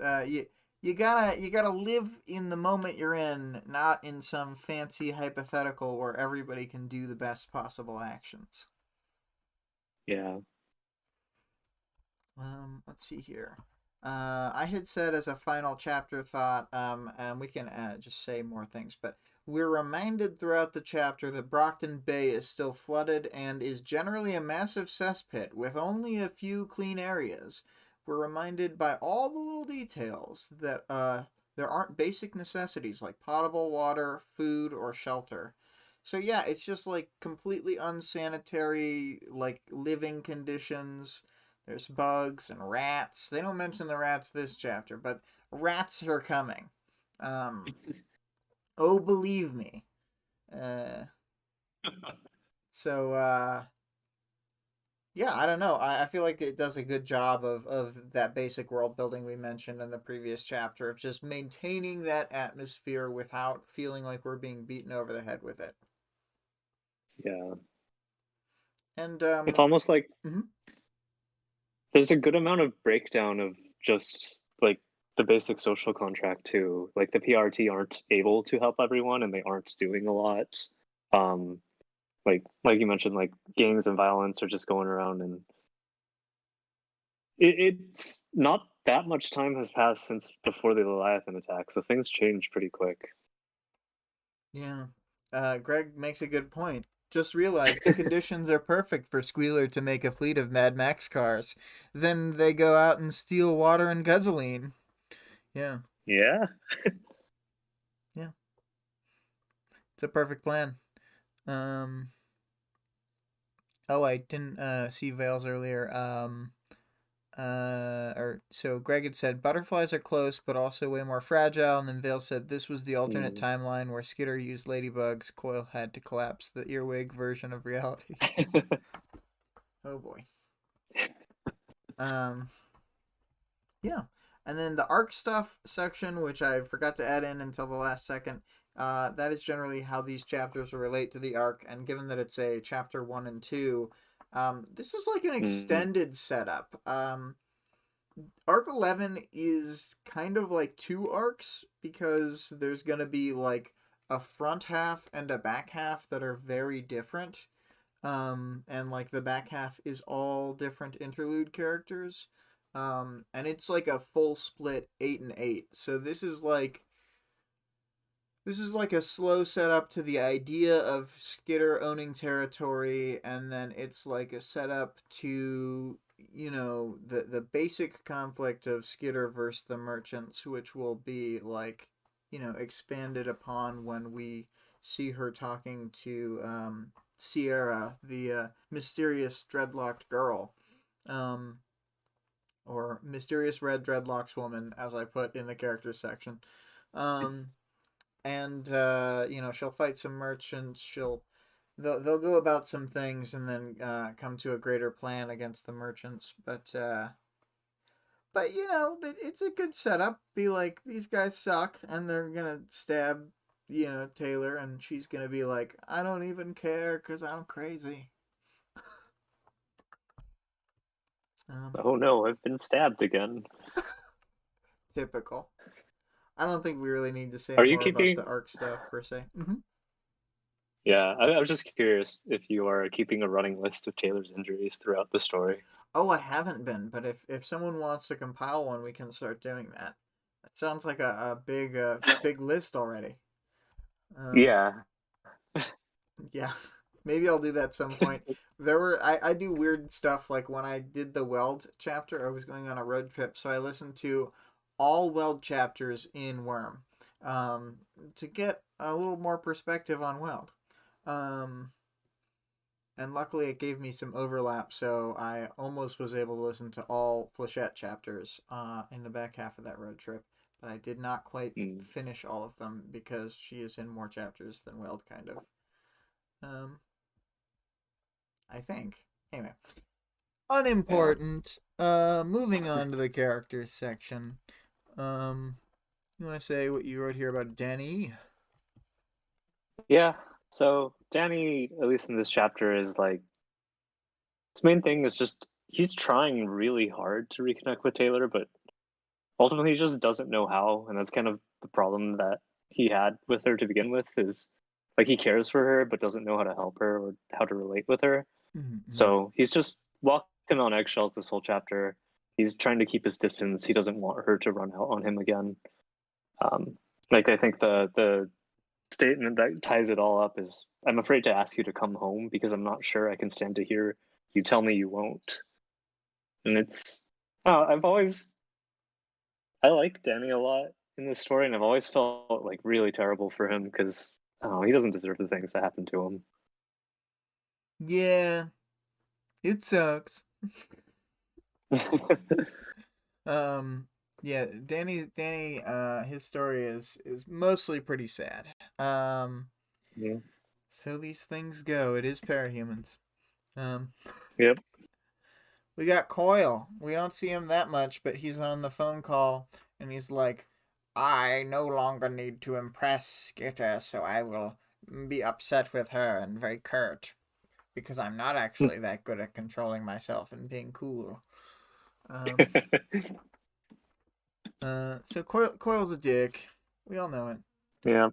Speaker 1: you gotta live in the moment you're in, not in some fancy hypothetical where everybody can do the best possible actions.
Speaker 2: Yeah.
Speaker 1: Let's see here. I had said as a final chapter thought, and we can just say more things, but we're reminded throughout the chapter that Brockton Bay is still flooded and is generally a massive cesspit with only a few clean areas. We're reminded by all the little details that there aren't basic necessities like potable water, food, or shelter. So yeah, it's just like completely unsanitary, like living conditions. There's bugs and rats. They don't mention the rats this chapter, but rats are coming. Um, oh, believe me. Uh, so yeah, I don't know. I feel like it does a good job of that basic world building we mentioned in the previous chapter of just maintaining that atmosphere without feeling like we're being beaten over the head with it.
Speaker 2: Yeah.
Speaker 1: And
Speaker 2: It's almost like
Speaker 1: mhm.
Speaker 2: there's a good amount of breakdown of just like the basic social contract too. Like the PRT aren't able to help everyone, and they aren't doing a lot. Um, like you mentioned, like gangs and violence are just going around, and it's not that much time has passed since before the Leviathan attack, so things change pretty quick.
Speaker 1: Yeah. Greg makes a good point. Just realize the conditions are perfect for Squealer to make a fleet of Mad Max cars. Then they go out and steal water and gasoline. Yeah.
Speaker 2: Yeah.
Speaker 1: Yeah. It's a perfect plan. Um oh, I didn't see Vales earlier. Or so Greg had said butterflies are close but also way more fragile, and then Vale said this was the alternate
Speaker 2: Mm.
Speaker 1: timeline where Skitter used ladybugs, Coil had to collapse the earwig version of reality. Oh boy. Um Yeah. And then the arc stuff section, which I forgot to add in until the last second, that is generally how these chapters relate to the arc. And given that it's a chapter 1 and 2, this is like an
Speaker 2: Mm.
Speaker 1: extended setup. Arc 11 is kind of like two arcs because there's going to be like a front half and a back half that are very different. And like the back half is all different interlude characters. And it's like a full split 8 and 8. So this is like a slow setup to the idea of Skitter owning territory, and then it's like a setup to the basic conflict of Skitter versus the merchants, which will be like expanded upon when we see her talking to Sierra, the mysterious dreadlocked girl, um, or mysterious red dreadlocks woman, as I put in the characters section. Um, and she'll fight some merchants. They'll go about some things and then come to a greater plan against the merchants. But it's a good setup. Be like, these guys suck, and they're gonna stab Taylor, and she's gonna be like, I don't even care because I'm crazy.
Speaker 2: Oh no, I've been stabbed again.
Speaker 1: Typical. I don't think we really need to say
Speaker 2: Are you
Speaker 1: more about the
Speaker 2: keeping?
Speaker 1: arc stuff per se.
Speaker 2: Yeah, I was just curious if you are keeping a running list of Taylor's injuries throughout the story.
Speaker 1: Oh, I haven't been, but if someone wants to compile one, we can start doing that. That sounds like a big list already. Um,
Speaker 2: Yeah.
Speaker 1: yeah, maybe I'll do that at some point. I do weird stuff like when I did the Weld chapter, I was going on a road trip, so I listened to all Weld chapters in Worm, um, to get a little more perspective on Weld. Um, and luckily it gave me some overlap, so I almost was able to listen to all Flechette chapters in the back half of that road trip, but I did not quite
Speaker 2: Mm,
Speaker 1: finish all of them because she is in more chapters than Weld, kind of. Um, I think. Anyway,
Speaker 2: yeah.
Speaker 1: unimportant. Moving on to the characters section. Um, you want to say what you wrote here about Denny?
Speaker 2: Yeah. So Danny, at least in this chapter, is like his main thing is just he's trying really hard to reconnect with Taylor, but ultimately he just doesn't know how, and that's kind of the problem that he had with her to begin with, is like he cares for her but doesn't know how to help her or how to relate with her.
Speaker 1: Mm-hmm.
Speaker 2: So he's just walking on eggshells this whole chapter. He's trying to keep his distance. He doesn't want her to run out on him again. Um, like I think the statement that ties it all up is, I'm afraid to ask you to come home because I'm not sure I can stand to hear you tell me you won't. And it's, oh, I like Danny a lot in this story, and I've always felt like really terrible for him because he doesn't deserve the things that happen to him.
Speaker 1: Yeah, it sucks. Um, yeah, Danny, his story is mostly pretty sad. Um,
Speaker 2: Yeah.
Speaker 1: so these things go. It is parahumans. Um,
Speaker 2: Yep.
Speaker 1: we got Coil. We don't see him that much, but he's on the phone call, and he's like, "I no longer need to impress Skitter, so I will be upset with her and very curt because I'm not actually that good at controlling myself and being cool." Um, so Coil's a dick. We all know it.
Speaker 2: Yeah.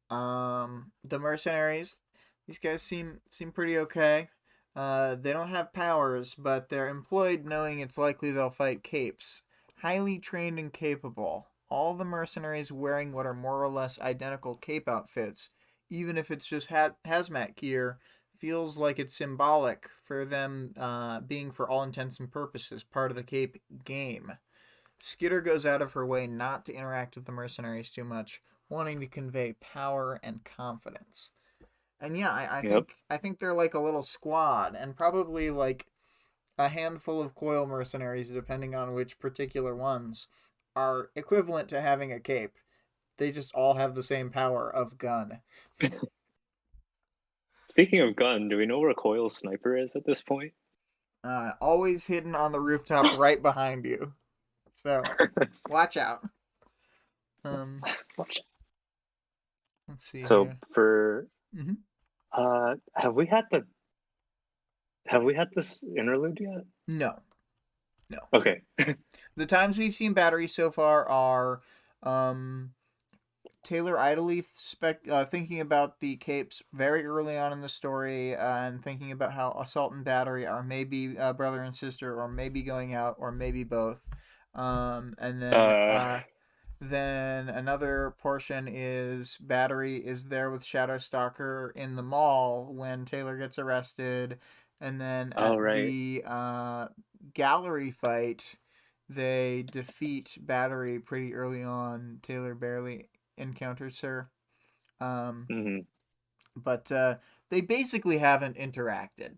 Speaker 1: The mercenaries, these guys seem pretty okay. They don't have powers, but they're employed knowing it's likely they'll fight capes. Highly trained and capable. All the mercenaries wearing what are more or less identical cape outfits, even if it's just hazmat gear, feels like it's symbolic for them being, for all intents and purposes, part of the cape game. Skitter goes out of her way not to interact with the mercenaries too much, wanting to convey power and confidence. And yeah, I
Speaker 2: Yep.
Speaker 1: think I think they're like a little squad, and probably like a handful of coil mercenaries, depending on which particular ones, are equivalent to having a cape. They just all have the same power of gun.
Speaker 2: Speaking of gun, do we know where Coil's sniper is at this point?
Speaker 1: Always hidden on the rooftop right behind you. So watch out. Um, let's see
Speaker 2: So
Speaker 1: here.
Speaker 2: for
Speaker 1: hmm
Speaker 2: uh, have we had this interlude yet?
Speaker 1: No, no.
Speaker 2: Okay.
Speaker 1: The times we've seen Battery so far are um, Taylor idly thinking about the capes very early on in the story, and thinking about how Assault and Battery are maybe brother and sister, or maybe going out, or maybe both. And
Speaker 2: Uh.
Speaker 1: then another portion is Battery is there with Shadow Stalker in the mall when Taylor gets arrested, and then
Speaker 2: Oh
Speaker 1: at
Speaker 2: right.
Speaker 1: the gallery fight, they defeat Battery pretty early on. Taylor barely encounters her. Um,
Speaker 2: Mm-hmm.
Speaker 1: but they basically haven't interacted.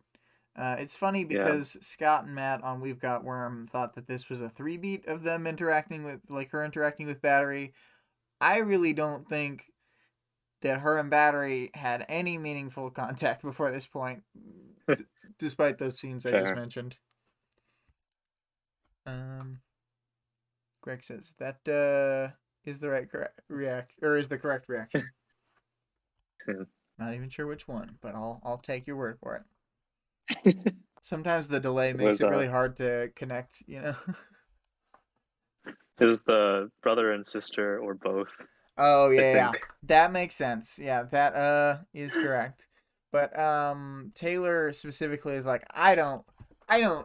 Speaker 1: It's funny
Speaker 2: Yeah,
Speaker 1: because Scott and Matt on We've Got Worm thought that this was a three beat of them interacting with, like, her interacting with Battery. I really don't think that her and Battery had any meaningful contact before this point, d- despite those scenes I just
Speaker 2: fair.
Speaker 1: mentioned. Um, Greg says that is the right correct react or is the correct reaction. Not even sure which one, but I'll take your word for it. Sometimes the delay
Speaker 2: It
Speaker 1: makes
Speaker 2: was
Speaker 1: it really hard to connect,
Speaker 2: it was the brother and sister or both,
Speaker 1: Oh
Speaker 2: I
Speaker 1: yeah, yeah.
Speaker 2: think.
Speaker 1: That makes sense. Yeah, that is correct. But Taylor specifically is like, I don't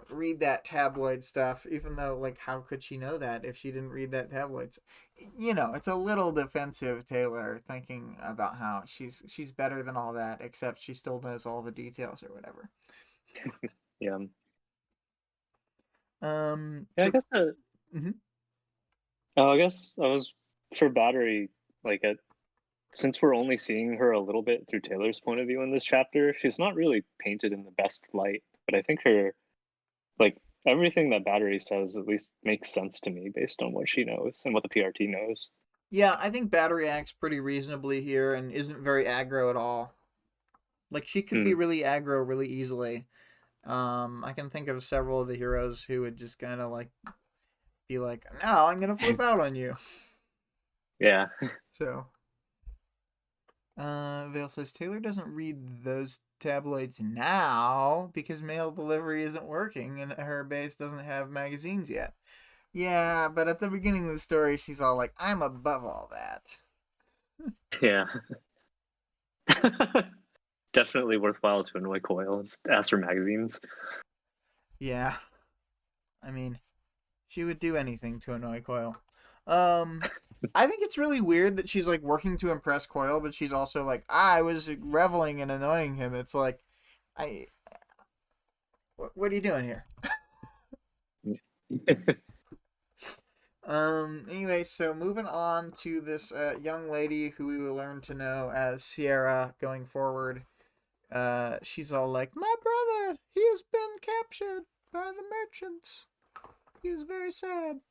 Speaker 1: read that tabloid stuff, even though, like, how could she know that if she didn't read that tabloids? It's a little defensive, Taylor, thinking about how she's better than all that, except she still knows all the details or whatever.
Speaker 2: Yeah. Yeah, I
Speaker 1: So
Speaker 2: guess
Speaker 1: mhm.
Speaker 2: I guess I was for Battery, like since we're only seeing her a little bit through Taylor's point of view in this chapter, she's not really painted in the best light. But I think her like everything that Battery says at least makes sense to me based on what she knows and what the PRT knows.
Speaker 1: Yeah, I think Battery acts pretty reasonably here and isn't very aggro at all. Like, she could be
Speaker 2: Hmm.
Speaker 1: really aggro really easily. I can think of several of the heroes who would just kind of like be like, "No, I'm gonna flip out on you."
Speaker 2: Yeah.
Speaker 1: So, Vale says Taylor doesn't read those tabloids now because mail delivery isn't working and her base doesn't have magazines yet. Yeah, but at the beginning of the story, she's all like, "I'm above all that."
Speaker 2: Yeah. Definitely worthwhile to annoy Coil and ask for magazines.
Speaker 1: Yeah, I mean, she would do anything to annoy Coil. Um, I think it's really weird that she's like working to impress Coil, but she's also like, I was reveling in annoying him. It's like, I, what are you doing here? Anyway, so moving on to this young lady who we will learn to know as Sierra going forward. She's all like, "My brother, he has been captured by the merchants. He is very sad,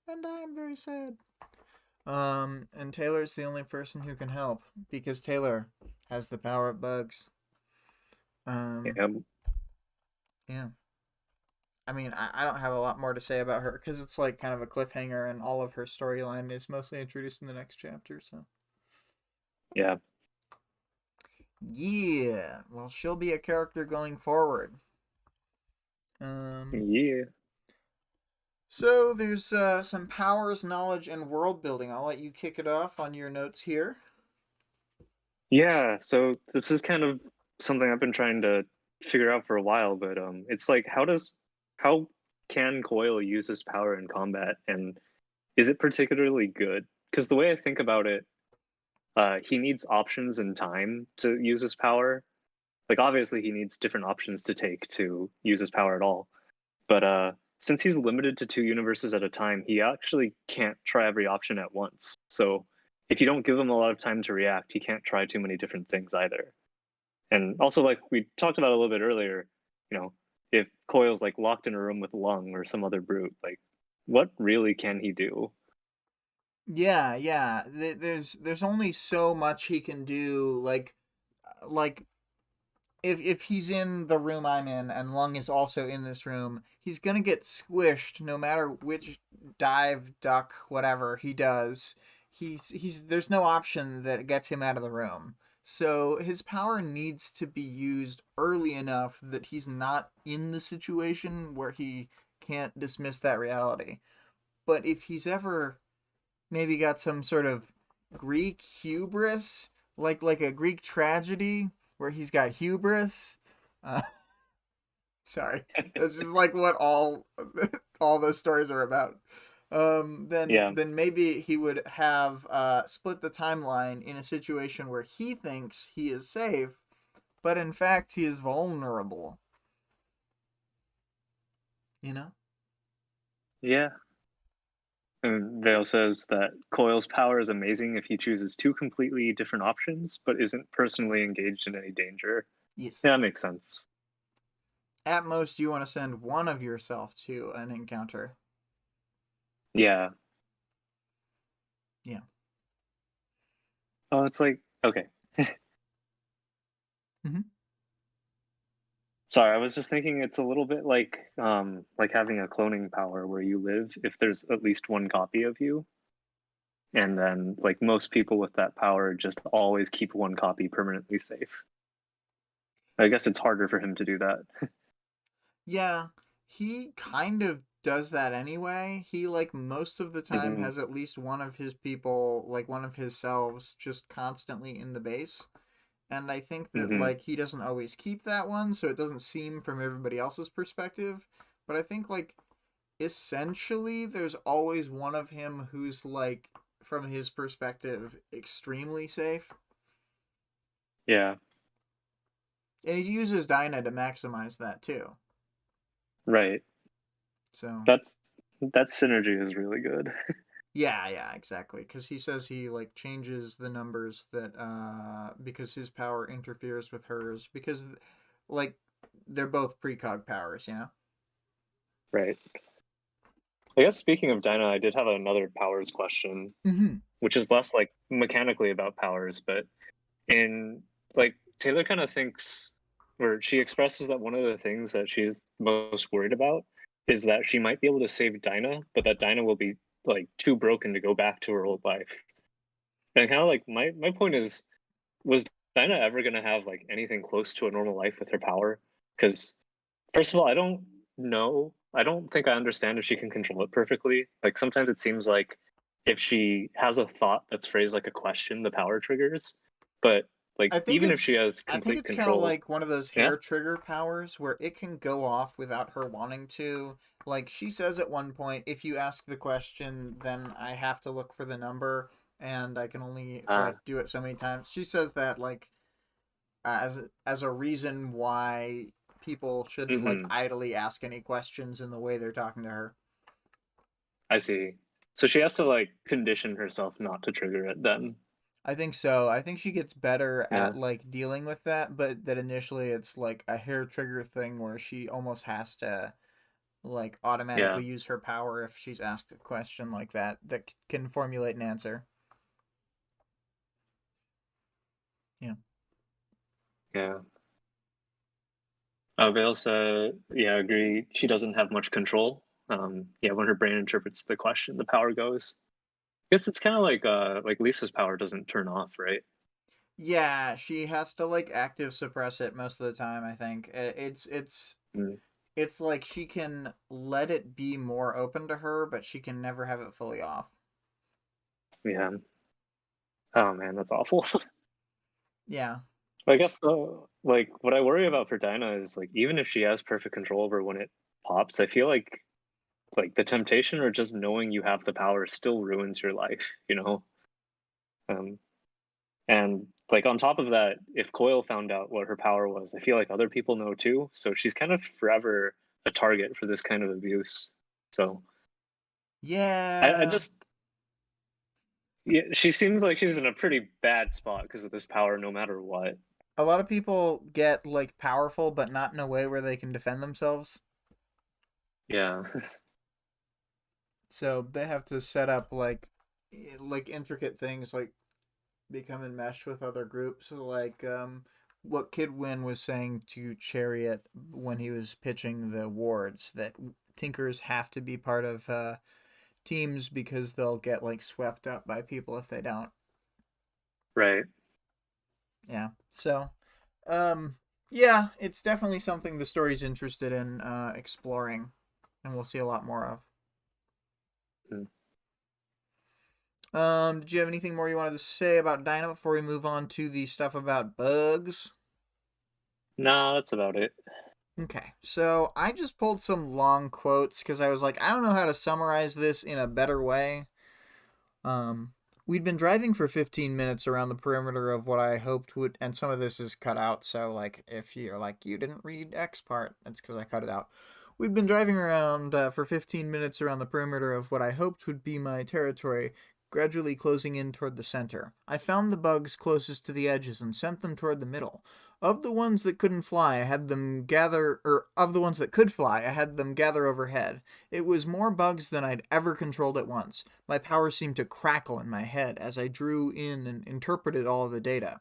Speaker 1: and I am very sad." And Taylor's the only person who can help because Taylor has the power of bugs. Um,
Speaker 2: Yeah.
Speaker 1: yeah. I mean, I don't have a lot more to say about her because it's like kind of a cliffhanger, and all of her storyline is mostly introduced in the next chapter. So,
Speaker 2: Yeah.
Speaker 1: yeah. Well, she'll be a character going forward. Um,
Speaker 2: Yeah.
Speaker 1: so there's some powers, knowledge, and world building. I'll let you kick it off on your notes here.
Speaker 2: Yeah, so this is kind of something I've been trying to figure out for a while, but it's like how can Coil use his power in combat, and is it particularly good? Because the way I think about it, he needs options and time to use his power. Like obviously he needs different options to take to use his power at all. But since he's limited to two universes at a time, he actually can't try every option at once. So if you don't give him a lot of time to react, he can't try too many different things either. And also, like we talked about a little bit earlier, you know, if Coil's like locked in a room with Lung or some other brute, like what really can he do?
Speaker 1: Yeah, yeah. There's only so much he can do. Like if he's in the room I'm in and Lung is also in this room, he's gonna get squished no matter which dive, duck, whatever he does. He's there's no option that gets him out of the room. So his power needs to be used early enough that he's not in the situation where he can't dismiss that reality. But if he's ever maybe got some sort of Greek hubris, like a Greek tragedy where he's got hubris. Uh, sorry, that's just like what all those stories are about. Then
Speaker 2: Yeah,
Speaker 1: then maybe he would have split the timeline in a situation where he thinks he is safe, but in fact he is vulnerable. You know?
Speaker 2: yeah. And Vale says that Coil's power is amazing if he chooses two completely different options, but isn't personally engaged in any danger.
Speaker 1: Yes.
Speaker 2: Yeah, that makes sense.
Speaker 1: At most, you want to send one of yourself to an encounter.
Speaker 2: Yeah.
Speaker 1: Yeah.
Speaker 2: Oh, it's like okay.
Speaker 1: Mm-hmm.
Speaker 2: Sorry, I was just thinking it's a little bit like having a cloning power where you live if there's at least one copy of you. And then like most people with that power just always keep one copy permanently safe. I guess it's harder for him to do that.
Speaker 1: Yeah, he kind of does that anyway. He, like, most of the time
Speaker 2: Hmm.
Speaker 1: has at least one of his people, like, one of his selves, just constantly in the base. And I think that,
Speaker 2: Hmm.
Speaker 1: like, he doesn't always keep that one, so it doesn't seem from everybody else's perspective. But I think, like, essentially, there's always one of him who's, like, from his perspective, extremely safe.
Speaker 2: Yeah,
Speaker 1: And he uses Dinah to maximize that, too.
Speaker 2: right.
Speaker 1: So.
Speaker 2: That's that synergy is really good.
Speaker 1: Yeah, yeah, exactly. Because he says he like changes the numbers that because his power interferes with hers because like they're both precog powers, you know.
Speaker 2: Right. I guess speaking of Dinah, I did have another powers question,
Speaker 1: Mm-hmm.
Speaker 2: which is less like mechanically about powers, but in like Taylor kind of thinks or she expresses that one of the things that she's most worried about is that she might be able to save Dinah, but that Dinah will be like too broken to go back to her old life. And kind of like my point is, was Dinah ever gonna have like anything close to a normal life with her power? Because first of all, I don't know. I don't think I understand if she can control it perfectly. Like sometimes it seems like if she has a thought that's phrased like a question, the power triggers. But like
Speaker 1: I think
Speaker 2: even if she
Speaker 1: it's
Speaker 2: has
Speaker 1: I think
Speaker 2: complete
Speaker 1: it's kind of
Speaker 2: control,
Speaker 1: like one of those
Speaker 2: yeah.
Speaker 1: hair trigger powers where it can go off without her wanting to. Like she says at one point, if you ask the question, then I have to look for the number and I can only
Speaker 2: Uh,
Speaker 1: like do it so many times. She says that like as a reason why people shouldn't like
Speaker 2: mm-hmm.
Speaker 1: idly ask any questions in the way they're talking to her.
Speaker 2: I see. So she has to like condition herself not to trigger it then.
Speaker 1: I think so. I think she gets better
Speaker 2: Yeah.
Speaker 1: at like dealing with that, but that initially it's like a hair trigger thing where she almost has to like
Speaker 2: Yeah.
Speaker 1: automatically use her power if she's asked a question like that that can formulate an answer. Yeah.
Speaker 2: Yeah. Vale said, yeah, agree. She doesn't have much control. Yeah, when her brain interprets the question, the power goes. I guess it's kind of like Lisa's power doesn't turn off, right?
Speaker 1: Yeah, she has to like active suppress it most of the time, I think.
Speaker 2: Mm,
Speaker 1: It's like she can let it be more open to her, but she can never have it fully off.
Speaker 2: yeah. Oh man, that's awful.
Speaker 1: Yeah.
Speaker 2: I guess though, like what I worry about for Dinah is like even if she has perfect control over when it pops, I feel like the temptation or just knowing you have the power still ruins your life, you know? Um, and like on top of that, if Coil found out what her power was, I feel like other people know too. So she's kind of forever a target for this kind of abuse. So I
Speaker 1: Yeah.
Speaker 2: just yeah, she seems like she's in a pretty bad spot because of this power, no matter what.
Speaker 1: A lot of people get like powerful but not in a way where they can defend themselves.
Speaker 2: Yeah,
Speaker 1: So they have to set up like intricate things like become enmeshed with other groups. So like what Kid Win was saying to Chariot when he was pitching the wards that Tinkers have to be part of teams because they'll get like swept up by people if they don't.
Speaker 2: right.
Speaker 1: Yeah. So um yeah, it's definitely something the story's interested in exploring and we'll see a lot more of.
Speaker 2: Mm.
Speaker 1: Did you have anything more you wanted to say about Dyna before we move on to the stuff about bugs?
Speaker 2: Nah, that's about it.
Speaker 1: Okay, so I just pulled some long quotes because I was like, I don't know how to summarize this in a better way. Um, we'd been driving for 15 minutes around the perimeter of what I hoped would, and some of this is cut out, so like if you're like, you didn't read X part, that's because I cut it out. We'd been driving around for 15 minutes around the perimeter of what I hoped would be my territory, gradually closing in toward the center. I found the bugs closest to the edges and sent them toward the middle. Of the ones that couldn't fly, I had them gather, or of the ones that could fly, I had them gather overhead. It was more bugs than I'd ever controlled at once. My power seemed to crackle in my head as I drew in and interpreted all of the data.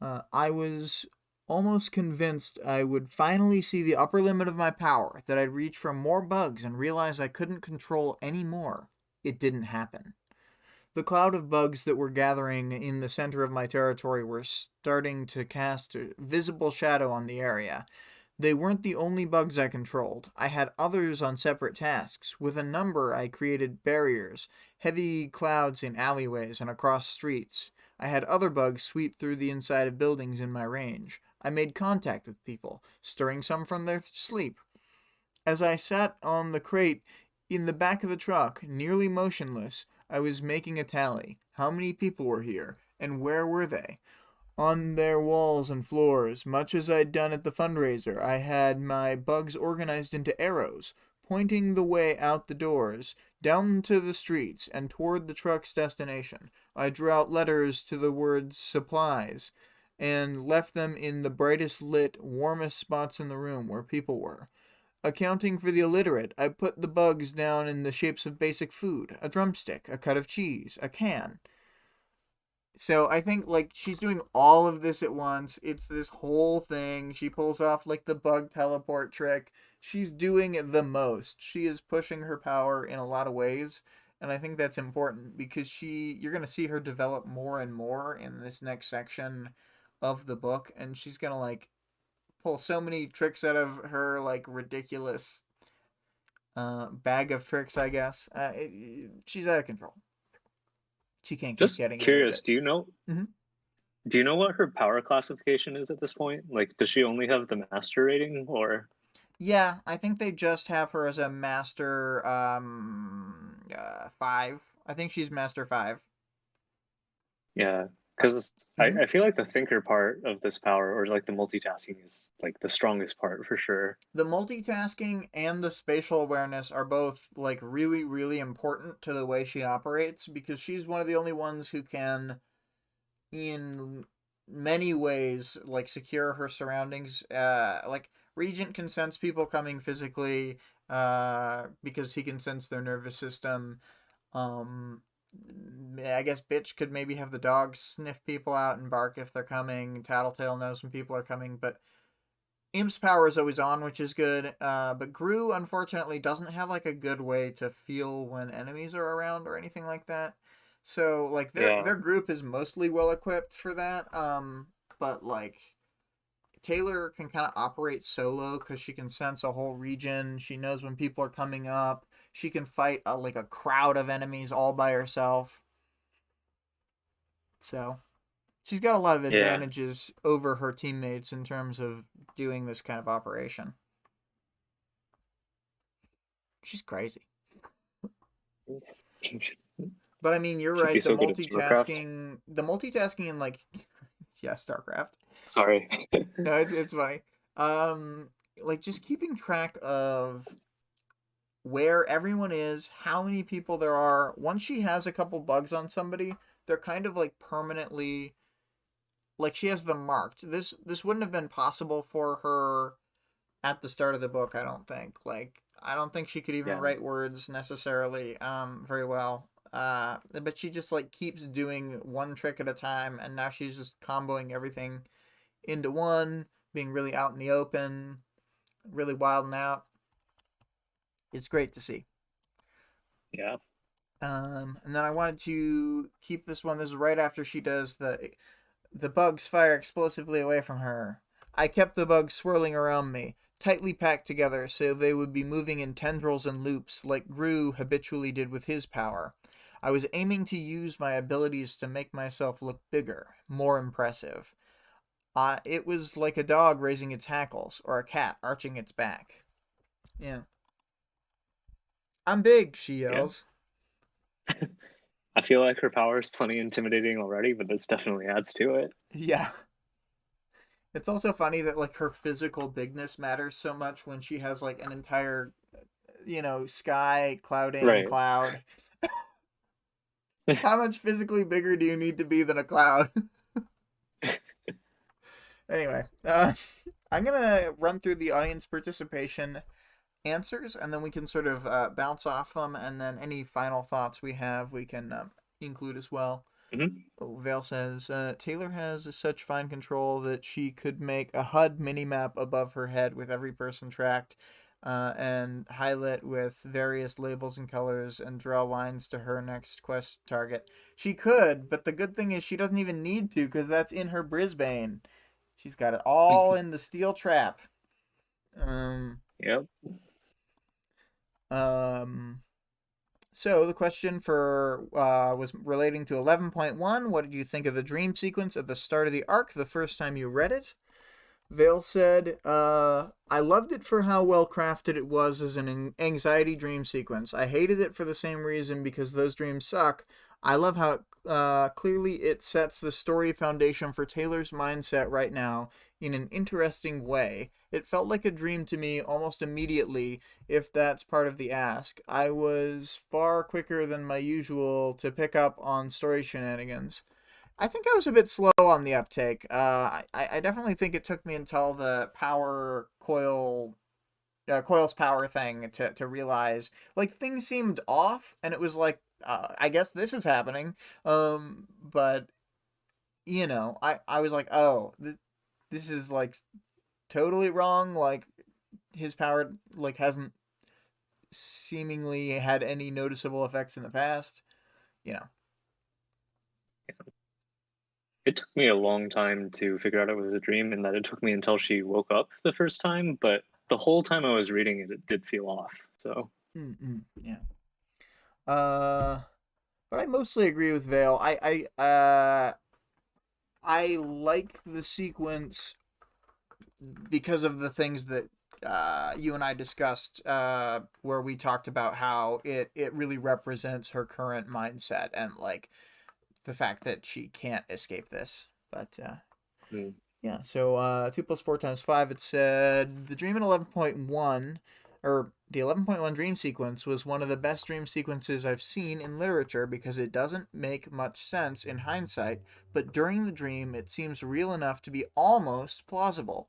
Speaker 1: I was almost convinced I would finally see the upper limit of my power, that I'd reach for more bugs and realize I couldn't control any more. It didn't happen. The cloud of bugs that were gathering in the center of my territory were starting to cast a visible shadow on the area. They weren't the only bugs I controlled. I had others on separate tasks. With a number, I created barriers, heavy clouds in alleyways and across streets. I had other bugs sweep through the inside of buildings in my range. I made contact with people, stirring some from their sleep. As I sat on the crate in the back of the truck, nearly motionless, I was making a tally. How many people were here, and where were they? On their walls and floors, much as I'd done at the fundraiser, I had my bugs organized into arrows, pointing the way out the doors, down to the streets, and toward the truck's destination. I drew out letters to the words supplies, and left them in the brightest lit, warmest spots in the room where people were. Accounting for the illiterate, I put the bugs down in the shapes of basic food: a drumstick, a cut of cheese, a can. So I think like she's doing all of this at once. It's this whole thing. She pulls off like the bug teleport trick. She's doing the most. She is pushing her power in a lot of ways, and I think that's important because you're going to see her develop more and more in this next section of the book, and she's going to like pull so many tricks out of her like ridiculous bag of tricks, I guess. She's out of control. She can't keep
Speaker 2: Just
Speaker 1: getting away with
Speaker 2: curious,
Speaker 1: it. Hmm.
Speaker 2: do you know what her power classification is at this point? Like, does she only have the master rating, or
Speaker 1: Yeah, I think they just have her as a master 5. I think she's master 5.
Speaker 2: yeah?
Speaker 1: Uh,
Speaker 2: Because
Speaker 1: mhm.
Speaker 2: I feel like the thinker part of this power, or like the multitasking, is like the strongest part for sure.
Speaker 1: The multitasking and the spatial awareness are both like really really important to the way she operates because she's one of the only ones who can in many ways like secure her surroundings. Like Regent can sense people coming physically because he can sense their nervous system. Um, I guess Bitch could maybe have the dogs sniff people out and bark if they're coming. Tattletale knows when people are coming, but Imp's power is always on, which is good. But Gru unfortunately doesn't have like a good way to feel when enemies are around or anything like that. So like
Speaker 2: Yeah,
Speaker 1: their group is mostly well equipped for that. But like Taylor can kind of operate solo because she can sense a whole region. She knows when people are coming up. She can fight like a crowd of enemies all by herself. So she's got a lot of
Speaker 2: yeah.
Speaker 1: advantages over her teammates in terms of doing this kind of operation. She's crazy. But I mean, you're
Speaker 2: She'd be
Speaker 1: right.
Speaker 2: so good at StarCraft.
Speaker 1: The multitasking in like, yeah, StarCraft.
Speaker 2: Sorry.
Speaker 1: No, it's funny. Um, like just keeping track of where everyone is, how many people there are. Once she has a couple bugs on somebody, they're kind of like permanently like she has them marked. This wouldn't have been possible for her at the start of the book, I don't think. Like I don't think she could even
Speaker 2: Yeah,
Speaker 1: write words necessarily very well. But she just like keeps doing one trick at a time, and now she's just comboing everything into one, being really out in the open, really wilding out. It's great to see.
Speaker 2: yeah,
Speaker 1: And then I wanted to keep this one. This is right after she does the bugs fire explosively away from her. I kept the bugs swirling around me, tightly packed together so they would be moving in tendrils and loops like Gru habitually did with his power. I was aiming to use my abilities to make myself look bigger, more impressive. It was like a dog raising its hackles or a cat arching its back. Yeah. I'm big, she
Speaker 2: yeah.
Speaker 1: yells.
Speaker 2: I feel like her power is plenty intimidating already, but this definitely adds to it.
Speaker 1: Yeah. It's also funny that like her physical bigness matters so much when she has like an entire, sky clouding
Speaker 2: Right.
Speaker 1: cloud. How much physically bigger do you need to be than a cloud? Anyway, I'm gonna run through the audience participation answers, and then we can sort of bounce off them, and then any final thoughts we have, we can include as well.
Speaker 2: Hmm.
Speaker 1: Vale says Taylor has such fine control that she could make a HUD minimap above her head with every person tracked, and highlight with various labels and colors and draw lines to her next quest target. She could, but the good thing is she doesn't even need to because that's in her Brisbane. She's got it all in the steel trap. Um,
Speaker 2: Yep.
Speaker 1: um, so the question for was relating to 11.1. What did you think of the dream sequence at the start of the arc the first time you read it? Vale said, I loved it for how well crafted it was as an anxiety dream sequence. I hated it for the same reason because those dreams suck. I love how clearly it sets the story foundation for Taylor's mindset right now in an interesting way. It felt like a dream to me almost immediately, if that's part of the ask. I was far quicker than my usual to pick up on story shenanigans. I think I was a bit slow on the uptake. I definitely think it took me until the coil's power thing to realize like things seemed off, and it was like I guess this is happening. But I was like, oh, this is like totally wrong. Like his power like hasn't seemingly had any noticeable effects in the past. You know.
Speaker 2: It took me a long time to figure out it was a dream, and that it took me until she woke up the first time. But the whole time I was reading it, it did feel off. So,
Speaker 1: Yeah. Uh, but I mostly agree with Vale. I like the sequence because of the things that you and I discussed, where we talked about how it really represents her current mindset and like the fact that she can't escape this. But
Speaker 2: mm,
Speaker 1: yeah, so 2 plus 4 times 5, it said the dream in 11.1, or the 11.1 dream sequence was one of the best dream sequences I've seen in literature because it doesn't make much sense in hindsight, but during the dream it seems real enough to be almost plausible.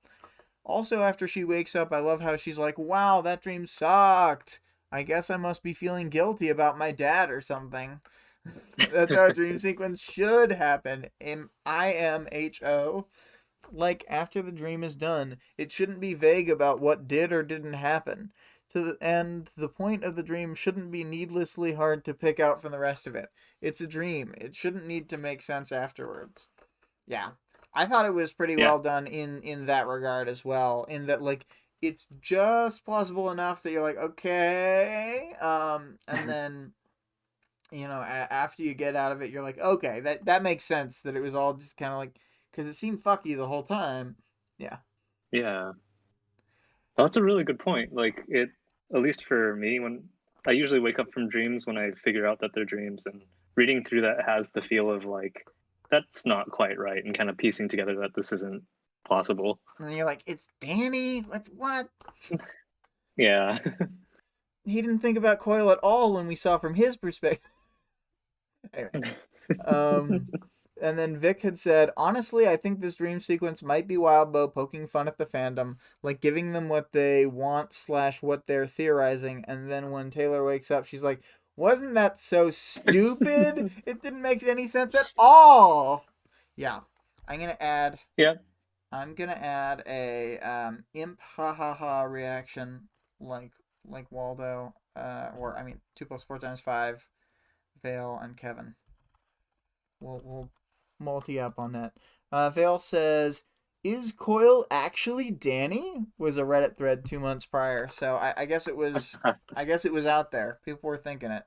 Speaker 1: Also, after she wakes up, I love how she's like, wow, that dream sucked. I guess I must be feeling guilty about my dad or something. That's how a dream sequence should happen. IMHO. Like after the dream is done, it shouldn't be vague about what did or didn't happen. And the point of the dream shouldn't be needlessly hard to pick out from the rest of it. It's a dream. It shouldn't need to make sense afterwards. Yeah. I thought it was pretty
Speaker 2: yeah,
Speaker 1: well done in that regard as well. In that like it's just plausible enough that you're like, okay, and then after you get out of it, you're like, okay, that makes sense that it was all just kind of like because it seemed fucky the whole time. Yeah.
Speaker 2: yeah. That's a really good point. Like it, at least for me, when I usually wake up from dreams when I figure out that they're dreams, and reading through that has the feel of like that's not quite right, and kind of piecing together that this isn't possible.
Speaker 1: And then you're like, it's Danny. What?
Speaker 2: Yeah,
Speaker 1: He didn't think about Coil at all when we saw from his perspective. Anyway. Um, and then Vic had said, honestly, I think this dream sequence might be Wildbow poking fun at the fandom, like giving them what they want slash what they're theorizing. And then when Taylor wakes up, she's like, wasn't that so stupid? It didn't make any sense at all. Yeah, I'm gonna add.
Speaker 2: yeah.
Speaker 1: I'm gonna add a imp ha ha ha reaction like Waldo. Or I mean 2 plus 4 times 5. Vale and Kevin. We'll multi up on that. Vale says, "Is Coil actually Danny?" Was a Reddit thread 2 months prior, so I guess it was. I guess it was out there. People were thinking it.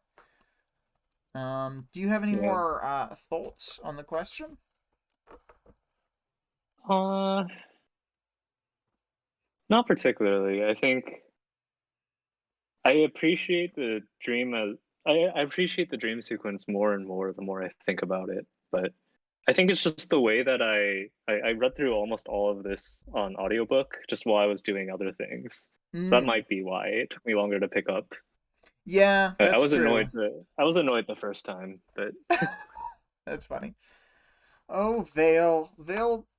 Speaker 1: Do you have any
Speaker 2: Yeah.
Speaker 1: more thoughts on the question?
Speaker 2: Uh, Not particularly. I think I appreciate the dream as I appreciate the dream sequence more and more the more I think about it. But I think it's just the way that I read through almost all of this on audiobook just while I was doing other things. So that
Speaker 1: Mm.
Speaker 2: might be why it took me longer to pick up.
Speaker 1: Yeah,
Speaker 2: I
Speaker 1: that's
Speaker 2: was
Speaker 1: true.
Speaker 2: annoyed. I was annoyed the first time, but
Speaker 1: That's funny. Oh, Vale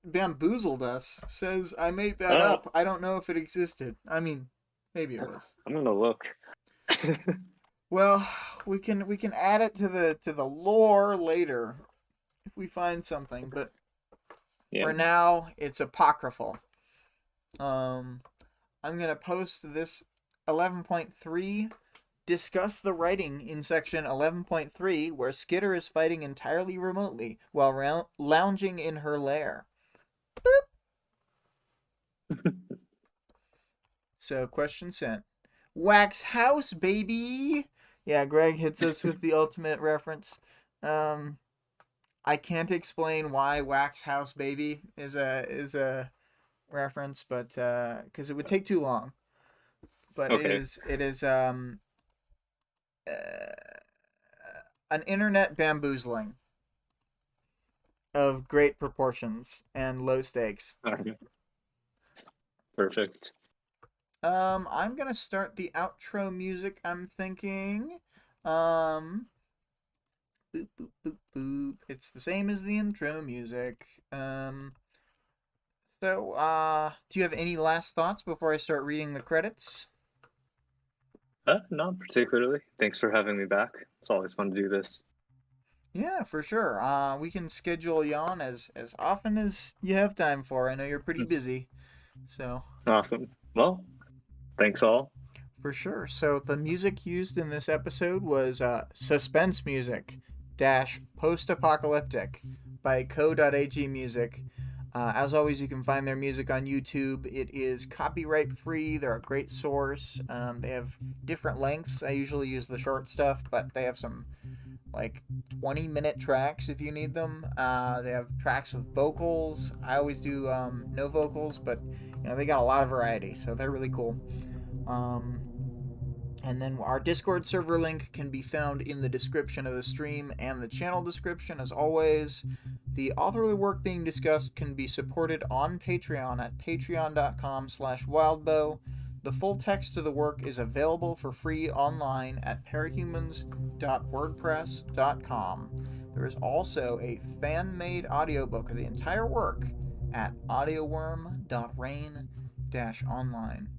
Speaker 1: bamboozled us. Says I made that
Speaker 2: uh,
Speaker 1: up. I don't know if it existed. I mean, maybe it was.
Speaker 2: I'm gonna look.
Speaker 1: Well, we can add it to the lore later if we find something, but
Speaker 2: Yeah.
Speaker 1: for now it's apocryphal. Um I'm going to post this 11.3, discuss the writing in section 11.3 where Skitter is fighting entirely remotely while lounging in her lair. So, question sent. Wax House, baby! Yeah, Greg hits us with the ultimate reference. Um, I can't explain why Wax House, baby is a reference, but because it would take too long. But it
Speaker 2: Okay.
Speaker 1: is it is an internet bamboozling of great proportions and low stakes.
Speaker 2: Alright. Perfect.
Speaker 1: I'm gonna start the outro music. I'm thinking, um, boop boop boop boop. It's the same as the intro music. Do you have any last thoughts before I start reading the credits?
Speaker 2: Not particularly. Thanks for having me back. It's always fun to do this.
Speaker 1: Yeah, for sure. We can schedule you on as often as you have time for. I know you're pretty busy, so.
Speaker 2: Awesome. Well, thanks all.
Speaker 1: For sure. So the music used in this episode was Suspense music dash Post-apocalyptic by CO.AG music. As always, you can find their music on YouTube. It is copyright free. They're a great source. They have different lengths. I usually use the short stuff, but they have some like 20-minute tracks if you need them. They have tracks with vocals. I always do no vocals, but they got a lot of variety, so they're really cool. Um, and then our Discord server link can be found in the description of the stream and the channel description, as always. The author of the work being discussed can be supported on Patreon at patreon.com/wildbow. The full text of the work is available for free online at parahumans.wordpress.com. There is also a fan-made audiobook of the entire work at audioworm.rain-online.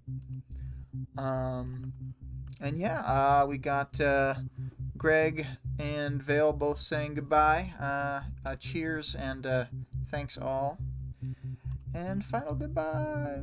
Speaker 1: And yeah, we got Greg and Vale both saying goodbye. Cheers and thanks all. And final goodbyes.